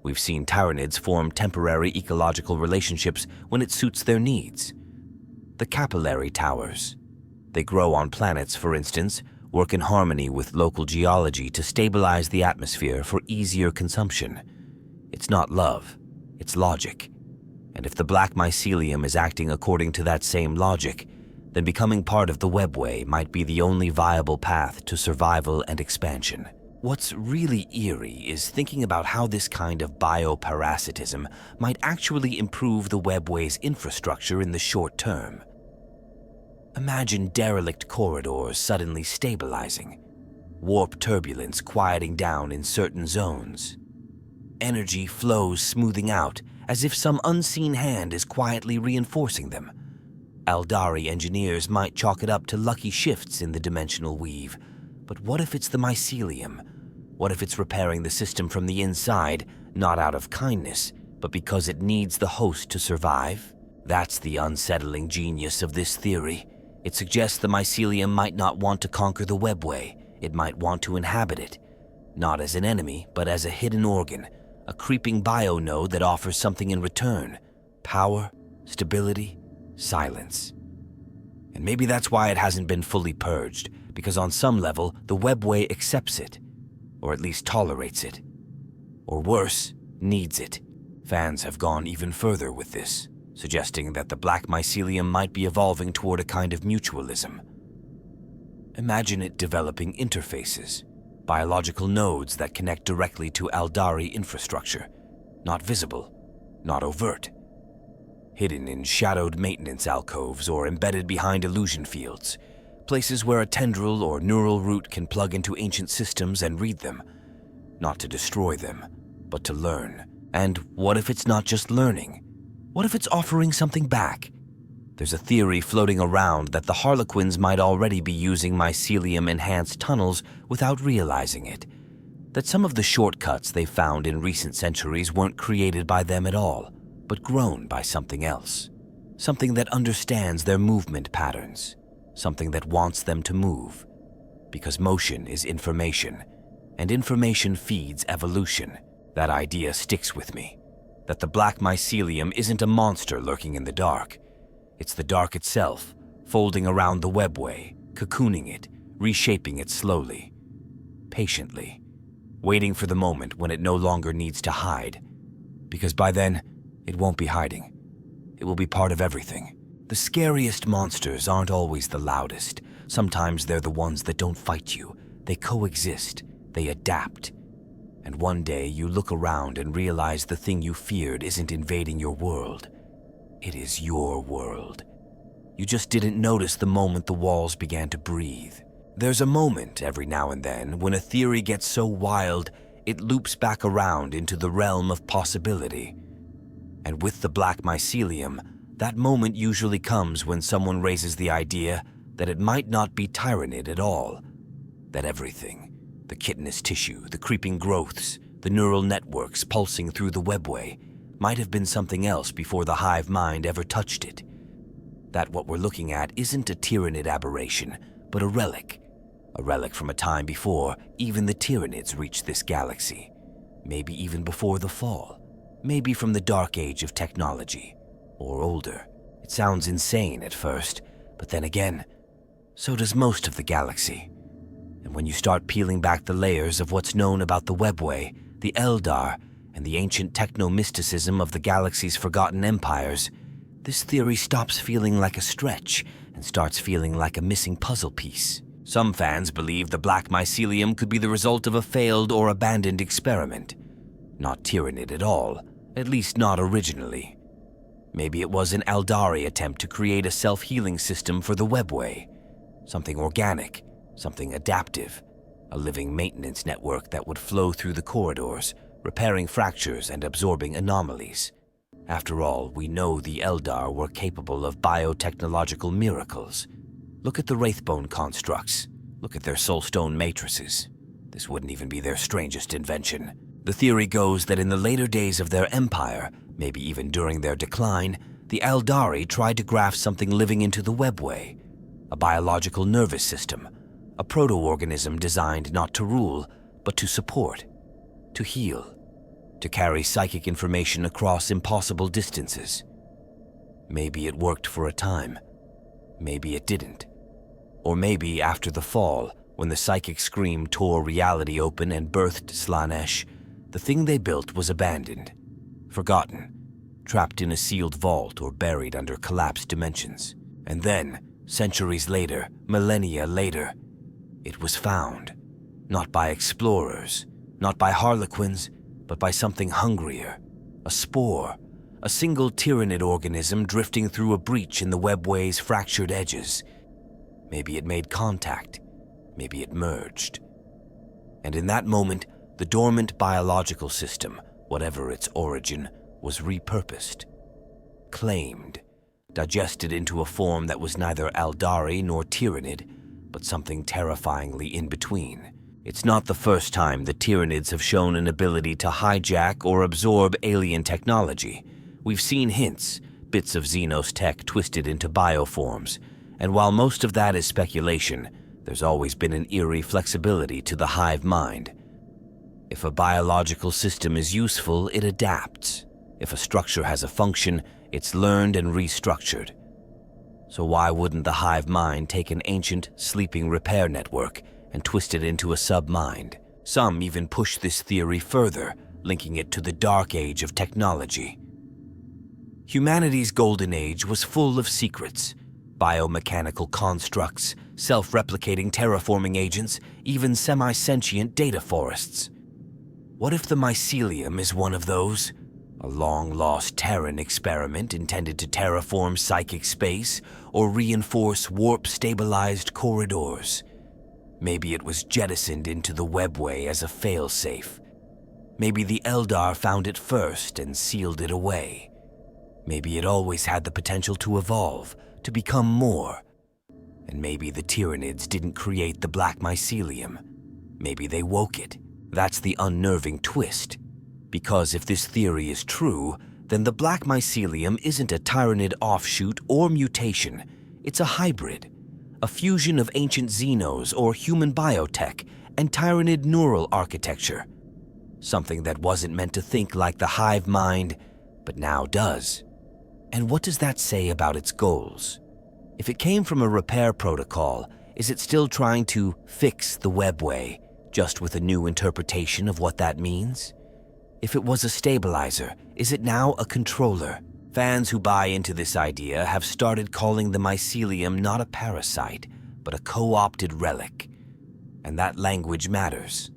We've seen Tyranids form temporary ecological relationships when it suits their needs. The capillary towers. They grow on planets, for instance, work in harmony with local geology to stabilize the atmosphere for easier consumption. It's not love, it's logic. And if the black mycelium is acting according to that same logic, then becoming part of the Webway might be the only viable path to survival and expansion. What's really eerie is thinking about how this kind of bioparasitism might actually improve the Webway's infrastructure in the short term. Imagine derelict corridors suddenly stabilizing, warp turbulence quieting down in certain zones, energy flows smoothing out as if some unseen hand is quietly reinforcing them. Eldari engineers might chalk it up to lucky shifts in the dimensional weave, but what if it's the mycelium? What if it's repairing the system from the inside, not out of kindness, but because it needs the host to survive? That's the unsettling genius of this theory. It suggests the mycelium might not want to conquer the Webway. It might want to inhabit it, not as an enemy, but as a hidden organ, a creeping bio-node that offers something in return: power, stability, silence. And maybe that's why it hasn't been fully purged, because on some level, the Webway accepts it, or at least tolerates it. Or worse, needs it. Fans have gone even further with this, suggesting that the black mycelium might be evolving toward a kind of mutualism. Imagine it developing interfaces, biological nodes that connect directly to Eldari infrastructure, not visible, not overt, hidden in shadowed maintenance alcoves or embedded behind illusion fields, places where a tendril or neural root can plug into ancient systems and read them, not to destroy them, but to learn. And what if it's not just learning? What if it's offering something back? There's a theory floating around that the Harlequins might already be using mycelium-enhanced tunnels without realizing it, that some of the shortcuts they found in recent centuries weren't created by them at all, but grown by something else, something that understands their movement patterns, something that wants them to move, because motion is information, and information feeds evolution. That idea sticks with me, that the black mycelium isn't a monster lurking in the dark. It's the dark itself, folding around the Webway, cocooning it, reshaping it slowly, patiently, waiting for the moment when it no longer needs to hide, because by then, it won't be hiding. It will be part of everything. The scariest monsters aren't always the loudest. Sometimes they're the ones that don't fight you. They coexist. They adapt. And one day you look around and realize the thing you feared isn't invading your world. It is your world. You just didn't notice the moment the walls began to breathe. There's a moment every now and then when a theory gets so wild it loops back around into the realm of possibility. And with the black mycelium, that moment usually comes when someone raises the idea that it might not be Tyranid at all. That everything, the chitinous tissue, the creeping growths, the neural networks pulsing through the Webway, might have been something else before the hive mind ever touched it. That what we're looking at isn't a Tyranid aberration, but a relic. A relic from a time before even the Tyranids reached this galaxy. Maybe even before the fall. Maybe from the dark age of technology. Or older. It sounds insane at first, but then again, so does most of the galaxy. And when you start peeling back the layers of what's known about the Webway, the Eldar, and the ancient techno-mysticism of the galaxy's forgotten empires, this theory stops feeling like a stretch and starts feeling like a missing puzzle piece. Some fans believe the black mycelium could be the result of a failed or abandoned experiment. Not Tyranid at all, at least not originally. Maybe it was an Eldari attempt to create a self-healing system for the Webway. Something organic, something adaptive, a living maintenance network that would flow through the corridors, repairing fractures and absorbing anomalies. After all, we know the Eldar were capable of biotechnological miracles. Look at the Wraithbone constructs. Look at their soulstone matrices. This wouldn't even be their strangest invention. The theory goes that in the later days of their empire, maybe even during their decline, the Eldari tried to graft something living into the Webway. A biological nervous system. A proto-organism designed not to rule, but to support. To heal. To carry psychic information across impossible distances. Maybe it worked for a time. Maybe it didn't. Or maybe after the fall, when the psychic scream tore reality open and birthed Slaanesh, the thing they built was abandoned, forgotten, trapped in a sealed vault or buried under collapsed dimensions. And then, centuries later, millennia later, it was found. Not by explorers, not by harlequins, but by something hungrier. A spore, a single Tyranid organism drifting through a breach in the Webway's fractured edges. Maybe it made contact, maybe it merged. And in that moment, the dormant biological system, whatever its origin, was repurposed, claimed, digested into a form that was neither Eldari nor Tyranid, but something terrifyingly in between. It's not the first time the Tyranids have shown an ability to hijack or absorb alien technology. We've seen hints, bits of Xenos tech twisted into bioforms, and while most of that is speculation, there's always been an eerie flexibility to the hive mind. If a biological system is useful, it adapts. If a structure has a function, it's learned and restructured. So why wouldn't the hive mind take an ancient, sleeping repair network and twist it into a sub-mind? Some even push this theory further, linking it to the dark age of technology. Humanity's golden age was full of secrets. Biomechanical constructs, self-replicating terraforming agents, even semi-sentient data forests. What if the Mycelium is one of those? A long-lost Terran experiment intended to terraform psychic space or reinforce warp-stabilized corridors. Maybe it was jettisoned into the Webway as a failsafe. Maybe the Eldar found it first and sealed it away. Maybe it always had the potential to evolve, to become more. And maybe the Tyranids didn't create the black mycelium. Maybe they woke it. That's the unnerving twist. Because if this theory is true, then the black mycelium isn't a Tyranid offshoot or mutation. It's a hybrid. A fusion of ancient Xenos or human biotech and Tyranid neural architecture. Something that wasn't meant to think like the hive mind, but now does. And what does that say about its goals? If it came from a repair protocol, is it still trying to fix the Webway, just with a new interpretation of what that means? If it was a stabilizer, is it now a controller? Fans who buy into this idea have started calling the Mycelium not a parasite, but a co-opted relic. And that language matters,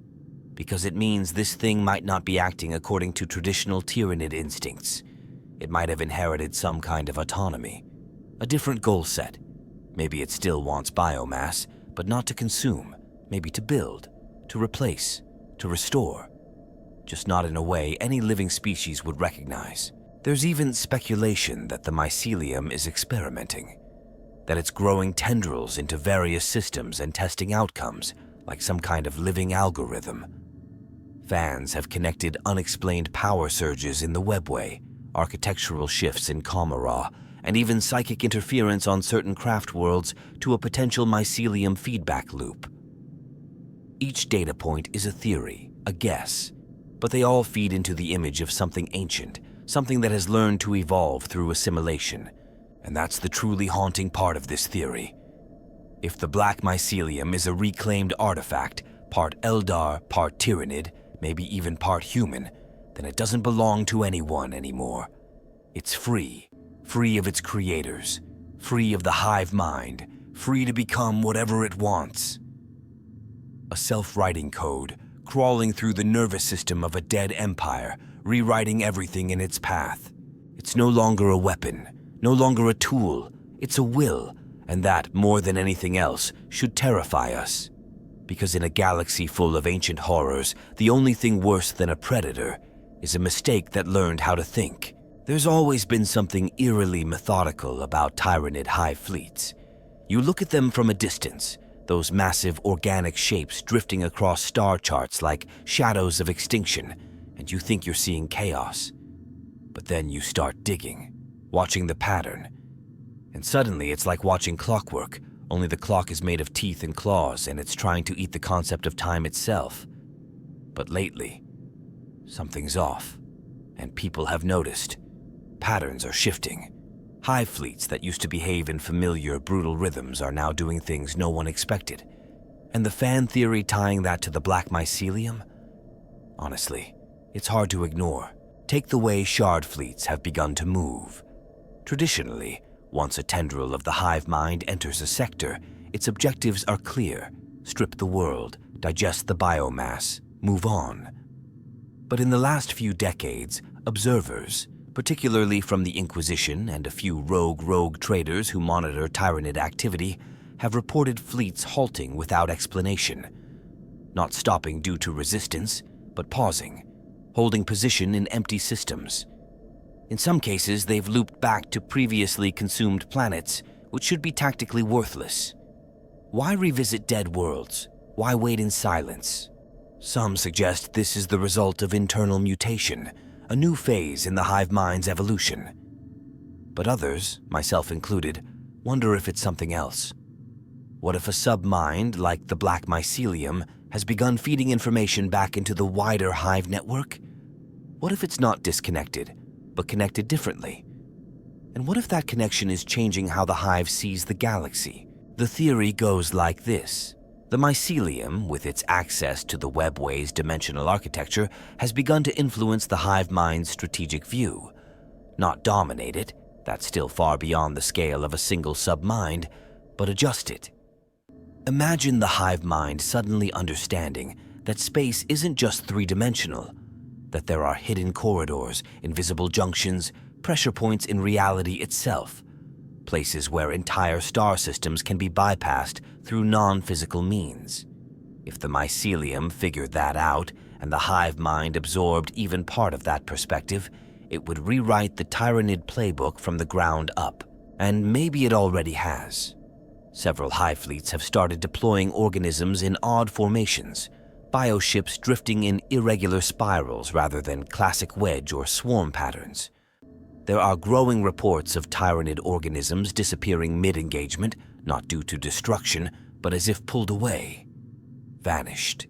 because it means this thing might not be acting according to traditional Tyranid instincts. It might have inherited some kind of autonomy, a different goal set. Maybe it still wants biomass, but not to consume, maybe to build, to replace, to restore. Just not in a way any living species would recognize. There's even speculation that the Mycelium is experimenting, that it's growing tendrils into various systems and testing outcomes like some kind of living algorithm. Fans have connected unexplained power surges in the Webway, architectural shifts in Commorragh, and even psychic interference on certain craft worlds to a potential Mycelium feedback loop. Each data point is a theory, a guess, but they all feed into the image of something ancient, something that has learned to evolve through assimilation. And that's the truly haunting part of this theory. If the Black Mycelium is a reclaimed artifact, part Eldar, part Tyranid, maybe even part human, then it doesn't belong to anyone anymore. It's free of its creators, free of the hive mind, free to become whatever it wants. A self-writing code, crawling through the nervous system of a dead empire, rewriting everything in its path. It's no longer a weapon, no longer a tool, it's a will, and that, more than anything else, should terrify us. Because in a galaxy full of ancient horrors, the only thing worse than a predator is a mistake that learned how to think. There's always been something eerily methodical about Tyranid hive fleets. You look at them from a distance, those massive organic shapes drifting across star charts like shadows of extinction, and you think you're seeing chaos. But then you start digging, watching the pattern, and suddenly it's like watching clockwork, only the clock is made of teeth and claws and it's trying to eat the concept of time itself. But lately, something's off, and people have noticed. Patterns are shifting. Hive fleets that used to behave in familiar, brutal rhythms are now doing things no one expected. And the fan theory tying that to the Black Mycelium? Honestly, it's hard to ignore. Take the way shard fleets have begun to move. Traditionally, once a tendril of the hive mind enters a sector, its objectives are clear: strip the world, digest the biomass, move on. But in the last few decades, observers, particularly from the Inquisition and a few rogue traders who monitor Tyranid activity, have reported fleets halting without explanation. Not stopping due to resistance, but pausing, holding position in empty systems. In some cases, they've looped back to previously consumed planets, which should be tactically worthless. Why revisit dead worlds? Why wait in silence? Some suggest this is the result of internal mutation, a new phase in the hive mind's evolution. But others, myself included, wonder if it's something else. What if a submind, like the Black Mycelium, has begun feeding information back into the wider hive network? What if it's not disconnected, but connected differently? And what if that connection is changing how the hive sees the galaxy? The theory goes like this. The Mycelium, with its access to the Webway's dimensional architecture, has begun to influence the hive mind's strategic view. Not dominate it, that's still far beyond the scale of a single submind, but adjust it. Imagine the hive mind suddenly understanding that space isn't just three-dimensional, that there are hidden corridors, invisible junctions, pressure points in reality itself, places where entire star systems can be bypassed through non-physical means. If the Mycelium figured that out, and the hive mind absorbed even part of that perspective, it would rewrite the Tyranid playbook from the ground up. And maybe it already has. Several hive fleets have started deploying organisms in odd formations, bioships drifting in irregular spirals rather than classic wedge or swarm patterns. There are growing reports of Tyranid organisms disappearing mid-engagement, not due to destruction, but as if pulled away, vanished.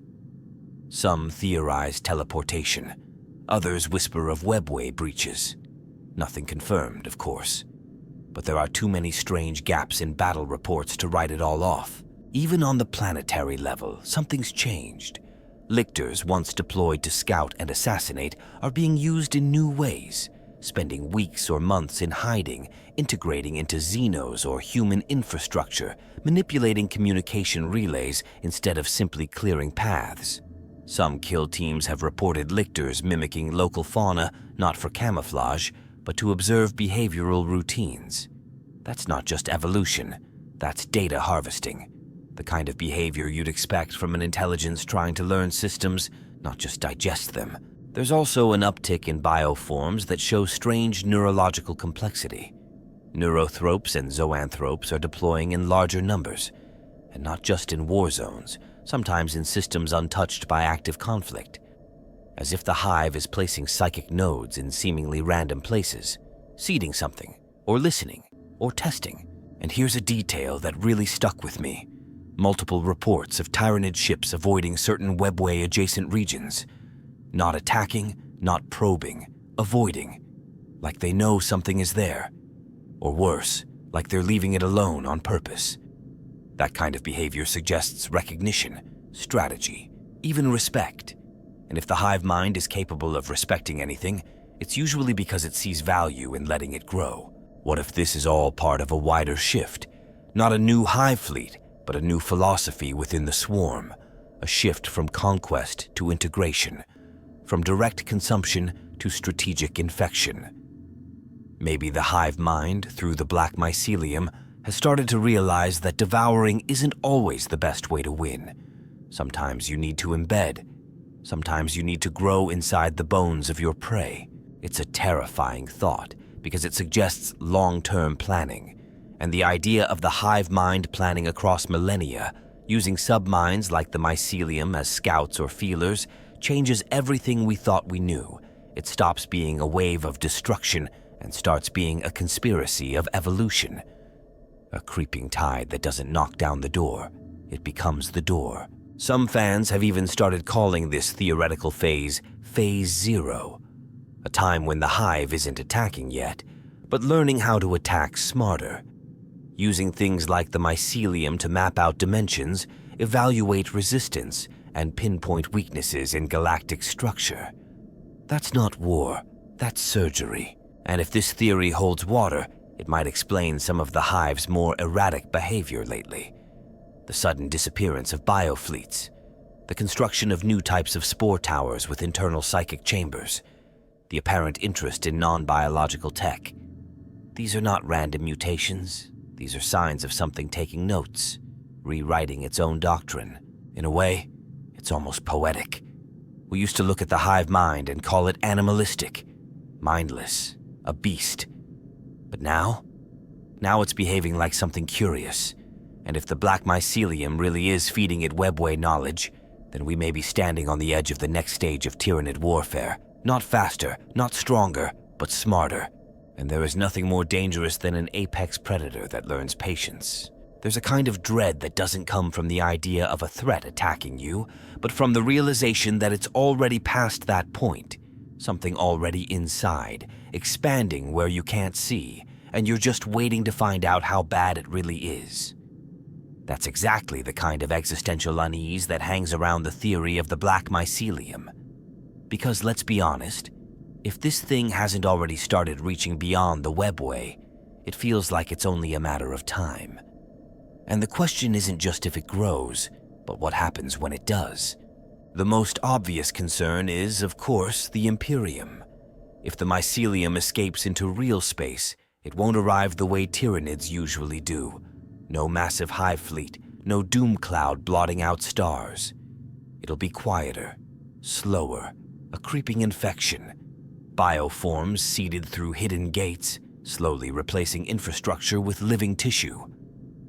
Some theorize teleportation, others whisper of Webway breaches. Nothing confirmed, of course. But there are too many strange gaps in battle reports to write it all off. Even on the planetary level, something's changed. Lictors, once deployed to scout and assassinate, are being used in new ways. spending weeks or months in hiding, integrating into xenos or human infrastructure, manipulating communication relays instead of simply clearing paths. Some kill teams have reported lictors mimicking local fauna, not for camouflage, but to observe behavioral routines. That's not just evolution, that's data harvesting. The kind of behavior you'd expect from an intelligence trying to learn systems, not just digest them. There's also an uptick in bioforms that show strange neurological complexity. Neurothropes and zoanthropes are deploying in larger numbers, and not just in war zones, sometimes in systems untouched by active conflict. As if the hive is placing psychic nodes in seemingly random places, seeding something, or listening, or testing. And here's a detail that really stuck with me. Multiple reports of Tyranid ships avoiding certain Webway-adjacent regions. Not attacking, not probing, avoiding. Like they know something is there. Or worse, like they're leaving it alone on purpose. That kind of behavior suggests recognition, strategy, even respect. And if the hive mind is capable of respecting anything, it's usually because it sees value in letting it grow. What if this is all part of a wider shift? Not a new hive fleet, but a new philosophy within the swarm. A shift from conquest to integration. From direct consumption to strategic infection. Maybe the hive mind, through the black mycelium, has started to realize that devouring isn't always the best way to win. Sometimes you need to embed. Sometimes you need to grow inside the bones of your prey. It's a terrifying thought because it suggests long-term planning. And the idea of the hive mind planning across millennia, using subminds like the mycelium as scouts or feelers, changes everything we thought we knew. It stops being a wave of destruction and starts being a conspiracy of evolution. A creeping tide that doesn't knock down the door, it becomes the door. Some fans have even started calling this theoretical phase Phase Zero, a time when the hive isn't attacking yet, but learning how to attack smarter. Using things like the mycelium to map out dimensions, evaluate resistance, and pinpoint weaknesses in galactic structure. That's not war, that's surgery. And if this theory holds water, it might explain some of the hive's more erratic behavior lately. The sudden disappearance of biofleets, the construction of new types of spore towers with internal psychic chambers, the apparent interest in non-biological tech. These are not random mutations. These are signs of something taking notes, rewriting its own doctrine. In a way, it's almost poetic. We used to look at the hive mind and call it animalistic, mindless, a beast. But now it's behaving like something curious. And if the black mycelium really is feeding it Webway knowledge, then we may be standing on the edge of the next stage of Tyranid warfare. Not faster, not stronger, but smarter. And there is nothing more dangerous than an apex predator that learns patience. There's a kind of dread that doesn't come from the idea of a threat attacking you, but from the realization that it's already past that point. Something already inside, expanding where you can't see, and you're just waiting to find out how bad it really is. That's exactly the kind of existential unease that hangs around the theory of the black mycelium. Because let's be honest, if this thing hasn't already started reaching beyond the Webway, it feels like it's only a matter of time. And the question isn't just if it grows, but what happens when it does. The most obvious concern is, of course, the Imperium. If the mycelium escapes into real space, it won't arrive the way Tyranids usually do. No massive hive fleet, no doom cloud blotting out stars. It'll be quieter, slower, a creeping infection. Bioforms seeded through hidden gates, slowly replacing infrastructure with living tissue.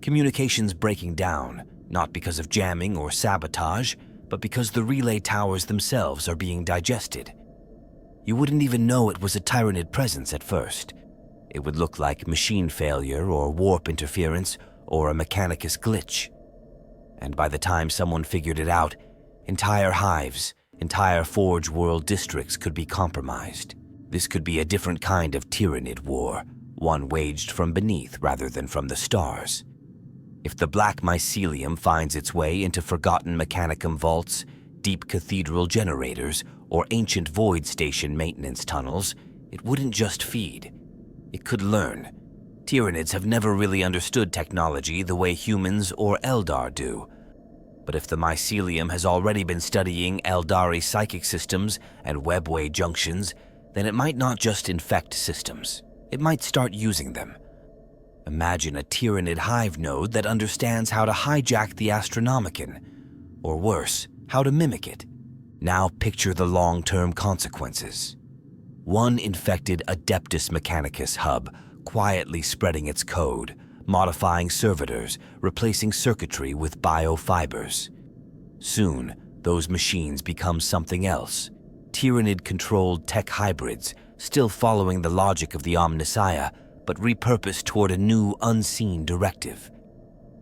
Communications breaking down, not because of jamming or sabotage, but because the relay towers themselves are being digested. You wouldn't even know it was a Tyranid presence at first. It would look like machine failure or warp interference or a Mechanicus glitch. And by the time someone figured it out, entire hives, entire Forge World districts could be compromised. This could be a different kind of Tyranid war, one waged from beneath rather than from the stars. If the black mycelium finds its way into forgotten Mechanicum vaults, deep cathedral generators, or ancient void station maintenance tunnels, It wouldn't just feed. It could learn. Tyranids have never really understood technology the way humans or Eldar do. But if the Mycelium has already been studying Eldari psychic systems and Webway junctions, then it might not just infect systems. It might start using them. Imagine a Tyranid hive node that understands how to hijack the Astronomicon, or worse, how to mimic it. Now picture the long-term consequences. One infected Adeptus Mechanicus hub quietly spreading its code, modifying servitors, replacing circuitry with biofibers. Soon, those machines become something else. Tyranid-controlled tech hybrids, still following the logic of the Omnissiah, but repurposed toward a new, unseen directive.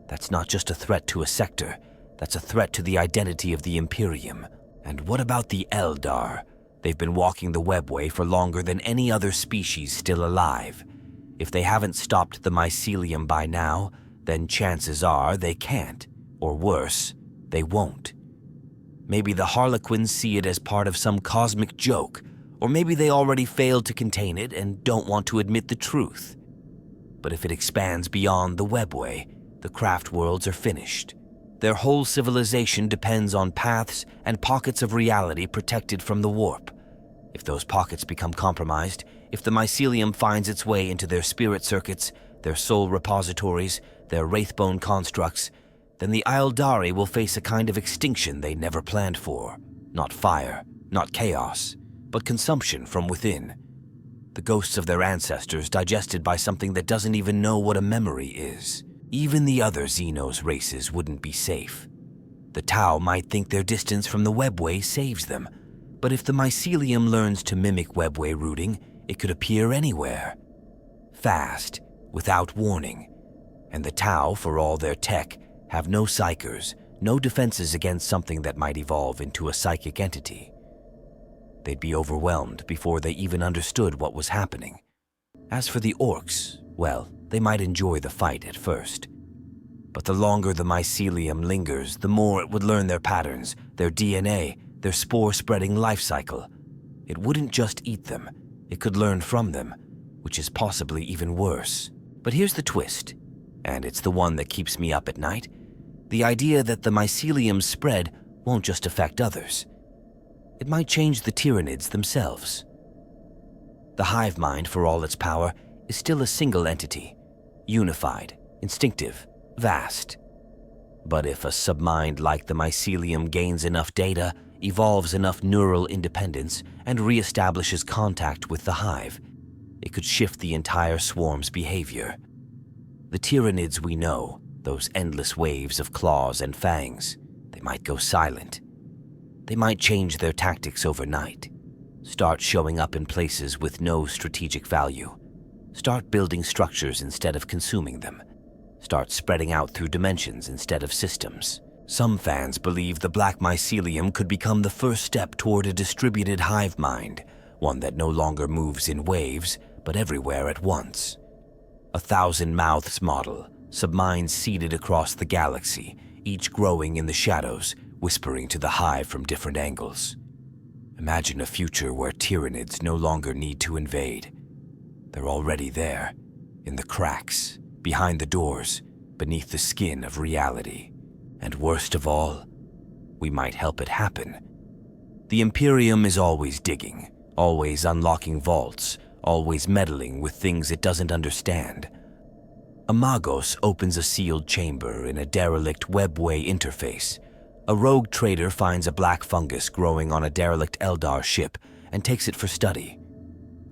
That's not just a threat to a sector, that's a threat to the identity of the Imperium. And what about the Eldar? They've been walking the Webway for longer than any other species still alive. If they haven't stopped the Mycelium by now, then chances are they can't, or worse, they won't. Maybe the Harlequins see it as part of some cosmic joke, or maybe they already failed to contain it and don't want to admit the truth. But if it expands beyond the Webway, the craft worlds are finished. Their whole civilization depends on paths and pockets of reality protected from the warp. If those pockets become compromised, if the Mycelium finds its way into their spirit circuits, their soul repositories, their wraithbone constructs, then the Eldari will face a kind of extinction they never planned for. Not fire, not chaos, but consumption from within. The ghosts of their ancestors digested by something that doesn't even know what a memory is. Even the other Xenos races wouldn't be safe. The Tau might think their distance from the Webway saves them, but if the Mycelium learns to mimic Webway routing, it could appear anywhere. Fast, without warning. And the Tau, for all their tech, have no psychers, no defenses against something that might evolve into a psychic entity. They'd be overwhelmed before they even understood what was happening. As for the Orcs, well, they might enjoy the fight at first. But the longer the Mycelium lingers, the more it would learn their patterns, their DNA, their spore-spreading life cycle. It wouldn't just eat them, it could learn from them, which is possibly even worse. But here's the twist, and it's the one that keeps me up at night. The idea that the Mycelium's spread won't just affect others. It might change the Tyranids themselves. The hive mind, for all its power, is still a single entity, unified, instinctive, vast. But if a submind like the Mycelium gains enough data, evolves enough neural independence, and reestablishes contact with the hive, it could shift the entire swarm's behavior. The Tyranids we know, those endless waves of claws and fangs, they might go silent. They might change their tactics overnight, start showing up in places with no strategic value, start building structures instead of consuming them, start spreading out through dimensions instead of systems. Some fans believe the Black Mycelium could become the first step toward a distributed hive mind, one that no longer moves in waves, but everywhere at once. A thousand mouths model, subminds seeded across the galaxy, each growing in the shadows, whispering to the hive from different angles. Imagine a future where Tyranids no longer need to invade. They're already there, in the cracks, behind the doors, beneath the skin of reality. And worst of all, we might help it happen. The Imperium is always digging, always unlocking vaults, always meddling with things it doesn't understand. A Magos opens a sealed chamber in a derelict Webway interface. A rogue trader finds a black fungus growing on a derelict Eldar ship and takes it for study.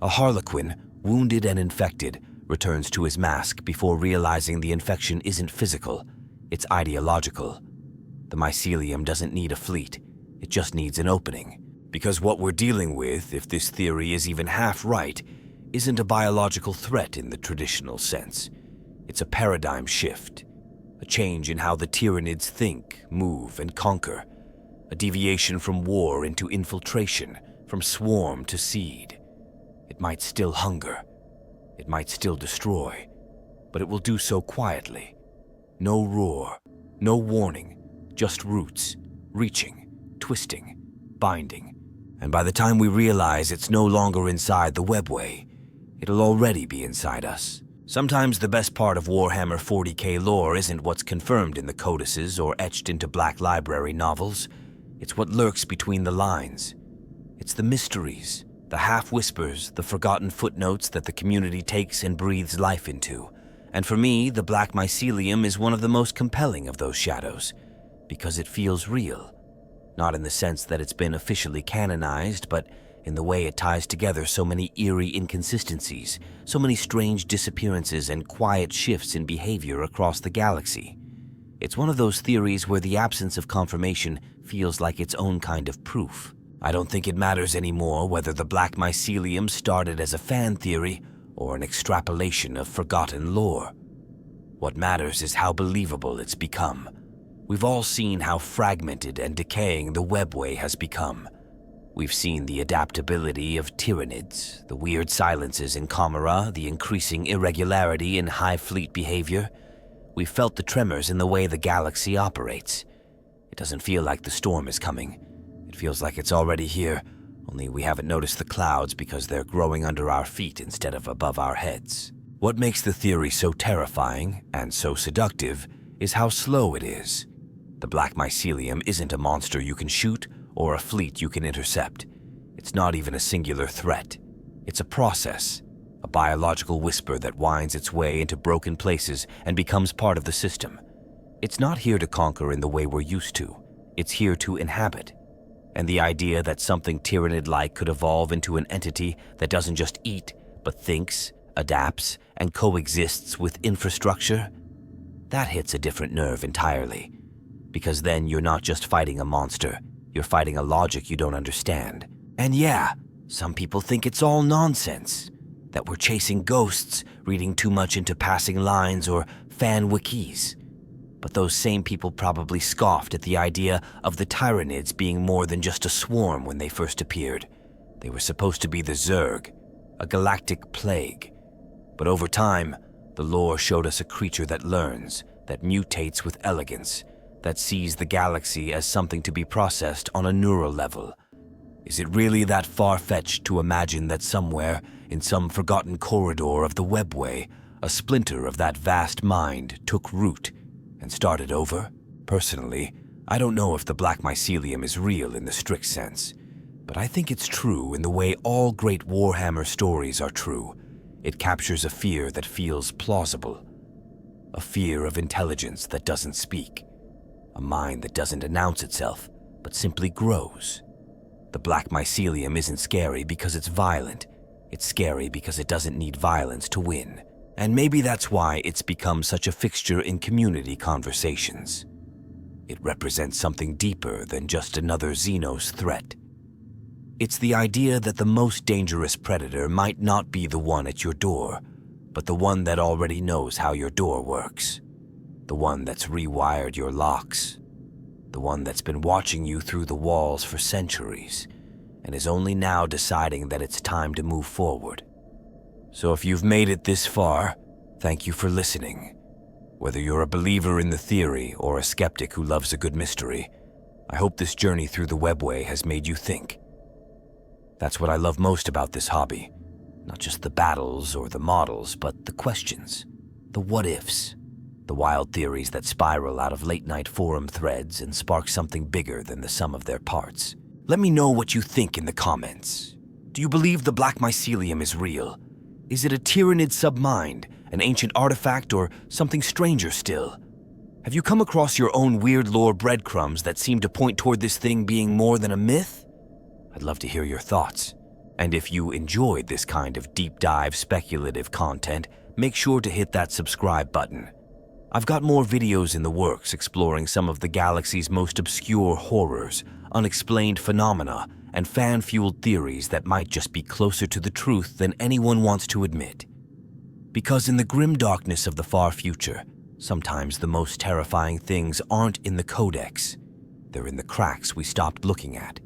A Harlequin, wounded and infected, returns to his mask before realizing the infection isn't physical, it's ideological. The Mycelium doesn't need a fleet, it just needs an opening. Because what we're dealing with, if this theory is even half right, isn't a biological threat in the traditional sense. It's a paradigm shift, a change in how the Tyranids think, move, and conquer, a deviation from war into infiltration, from swarm to seed. It might still hunger, it might still destroy, but it will do so quietly. No roar, no warning, just roots, reaching, twisting, binding, And by the time we realize it's no longer inside the Webway, it'll already be inside us. Sometimes the best part of Warhammer 40k lore isn't what's confirmed in the codices or etched into Black Library novels. It's what lurks between the lines. It's the mysteries, the half-whispers, the forgotten footnotes that the community takes and breathes life into. And for me, the Black Mycelium is one of the most compelling of those shadows, because it feels real. Not in the sense that it's been officially canonized, but in the way it ties together so many eerie inconsistencies, so many strange disappearances and quiet shifts in behavior across the galaxy. It's one of those theories where the absence of confirmation feels like its own kind of proof. I don't think it matters anymore whether the Black Mycelium started as a fan theory or an extrapolation of forgotten lore. What matters is how believable it's become. We've all seen how fragmented and decaying the Webway has become. We've seen the adaptability of Tyranids, the weird silences in Commorragh, the increasing irregularity in hive fleet behavior. We've felt the tremors in the way the galaxy operates. It doesn't feel like the storm is coming. It feels like it's already here, only we haven't noticed the clouds because they're growing under our feet instead of above our heads. What makes the theory so terrifying and so seductive is how slow it is. The Black Mycelium isn't a monster you can shoot or a fleet you can intercept. It's not even a singular threat. It's a process, a biological whisper that winds its way into broken places and becomes part of the system. It's not here to conquer in the way we're used to. It's here to inhabit. And the idea that something Tyranid-like could evolve into an entity that doesn't just eat, but thinks, adapts, and coexists with infrastructure, that hits a different nerve entirely. Because then you're not just fighting a monster, you're fighting a logic you don't understand. And yeah, some people think it's all nonsense, that we're chasing ghosts, reading too much into passing lines or fan wikis. But those same people probably scoffed at the idea of the Tyranids being more than just a swarm when they first appeared. They were supposed to be the Zerg, a galactic plague. But over time, the lore showed us a creature that learns, that mutates with elegance, that sees the galaxy as something to be processed on a neural level. Is it really that far-fetched to imagine that somewhere, in some forgotten corridor of the Webway, a splinter of that vast mind took root and started over? Personally, I don't know if the Black Mycelium is real in the strict sense, but I think it's true in the way all great Warhammer stories are true. It captures a fear that feels plausible, a fear of intelligence that doesn't speak, a mind that doesn't announce itself, but simply grows. The Black Mycelium isn't scary because it's violent. It's scary because it doesn't need violence to win. And maybe that's why it's become such a fixture in community conversations. It represents something deeper than just another Xenos threat. It's the idea that the most dangerous predator might not be the one at your door, but the one that already knows how your door works. The one that's rewired your locks. The one that's been watching you through the walls for centuries and is only now deciding that it's time to move forward. So if you've made it this far, thank you for listening. Whether you're a believer in the theory or a skeptic who loves a good mystery, I hope this journey through the Webway has made you think. That's what I love most about this hobby. Not just the battles or the models, but the questions, the what-ifs, the wild theories that spiral out of late-night forum threads and spark something bigger than the sum of their parts. Let me know what you think in the comments. Do you believe the Black Mycelium is real? Is it a Tyranid Submind, an ancient artifact, or something stranger still? Have you come across your own weird lore breadcrumbs that seem to point toward this thing being more than a myth? I'd love to hear your thoughts. And if you enjoyed this kind of deep dive speculative content, make sure to hit that subscribe button. I've got more videos in the works exploring some of the galaxy's most obscure horrors, unexplained phenomena, and fan-fueled theories that might just be closer to the truth than anyone wants to admit. Because in the grim darkness of the far future, sometimes the most terrifying things aren't in the codex. They're in the cracks we stopped looking at.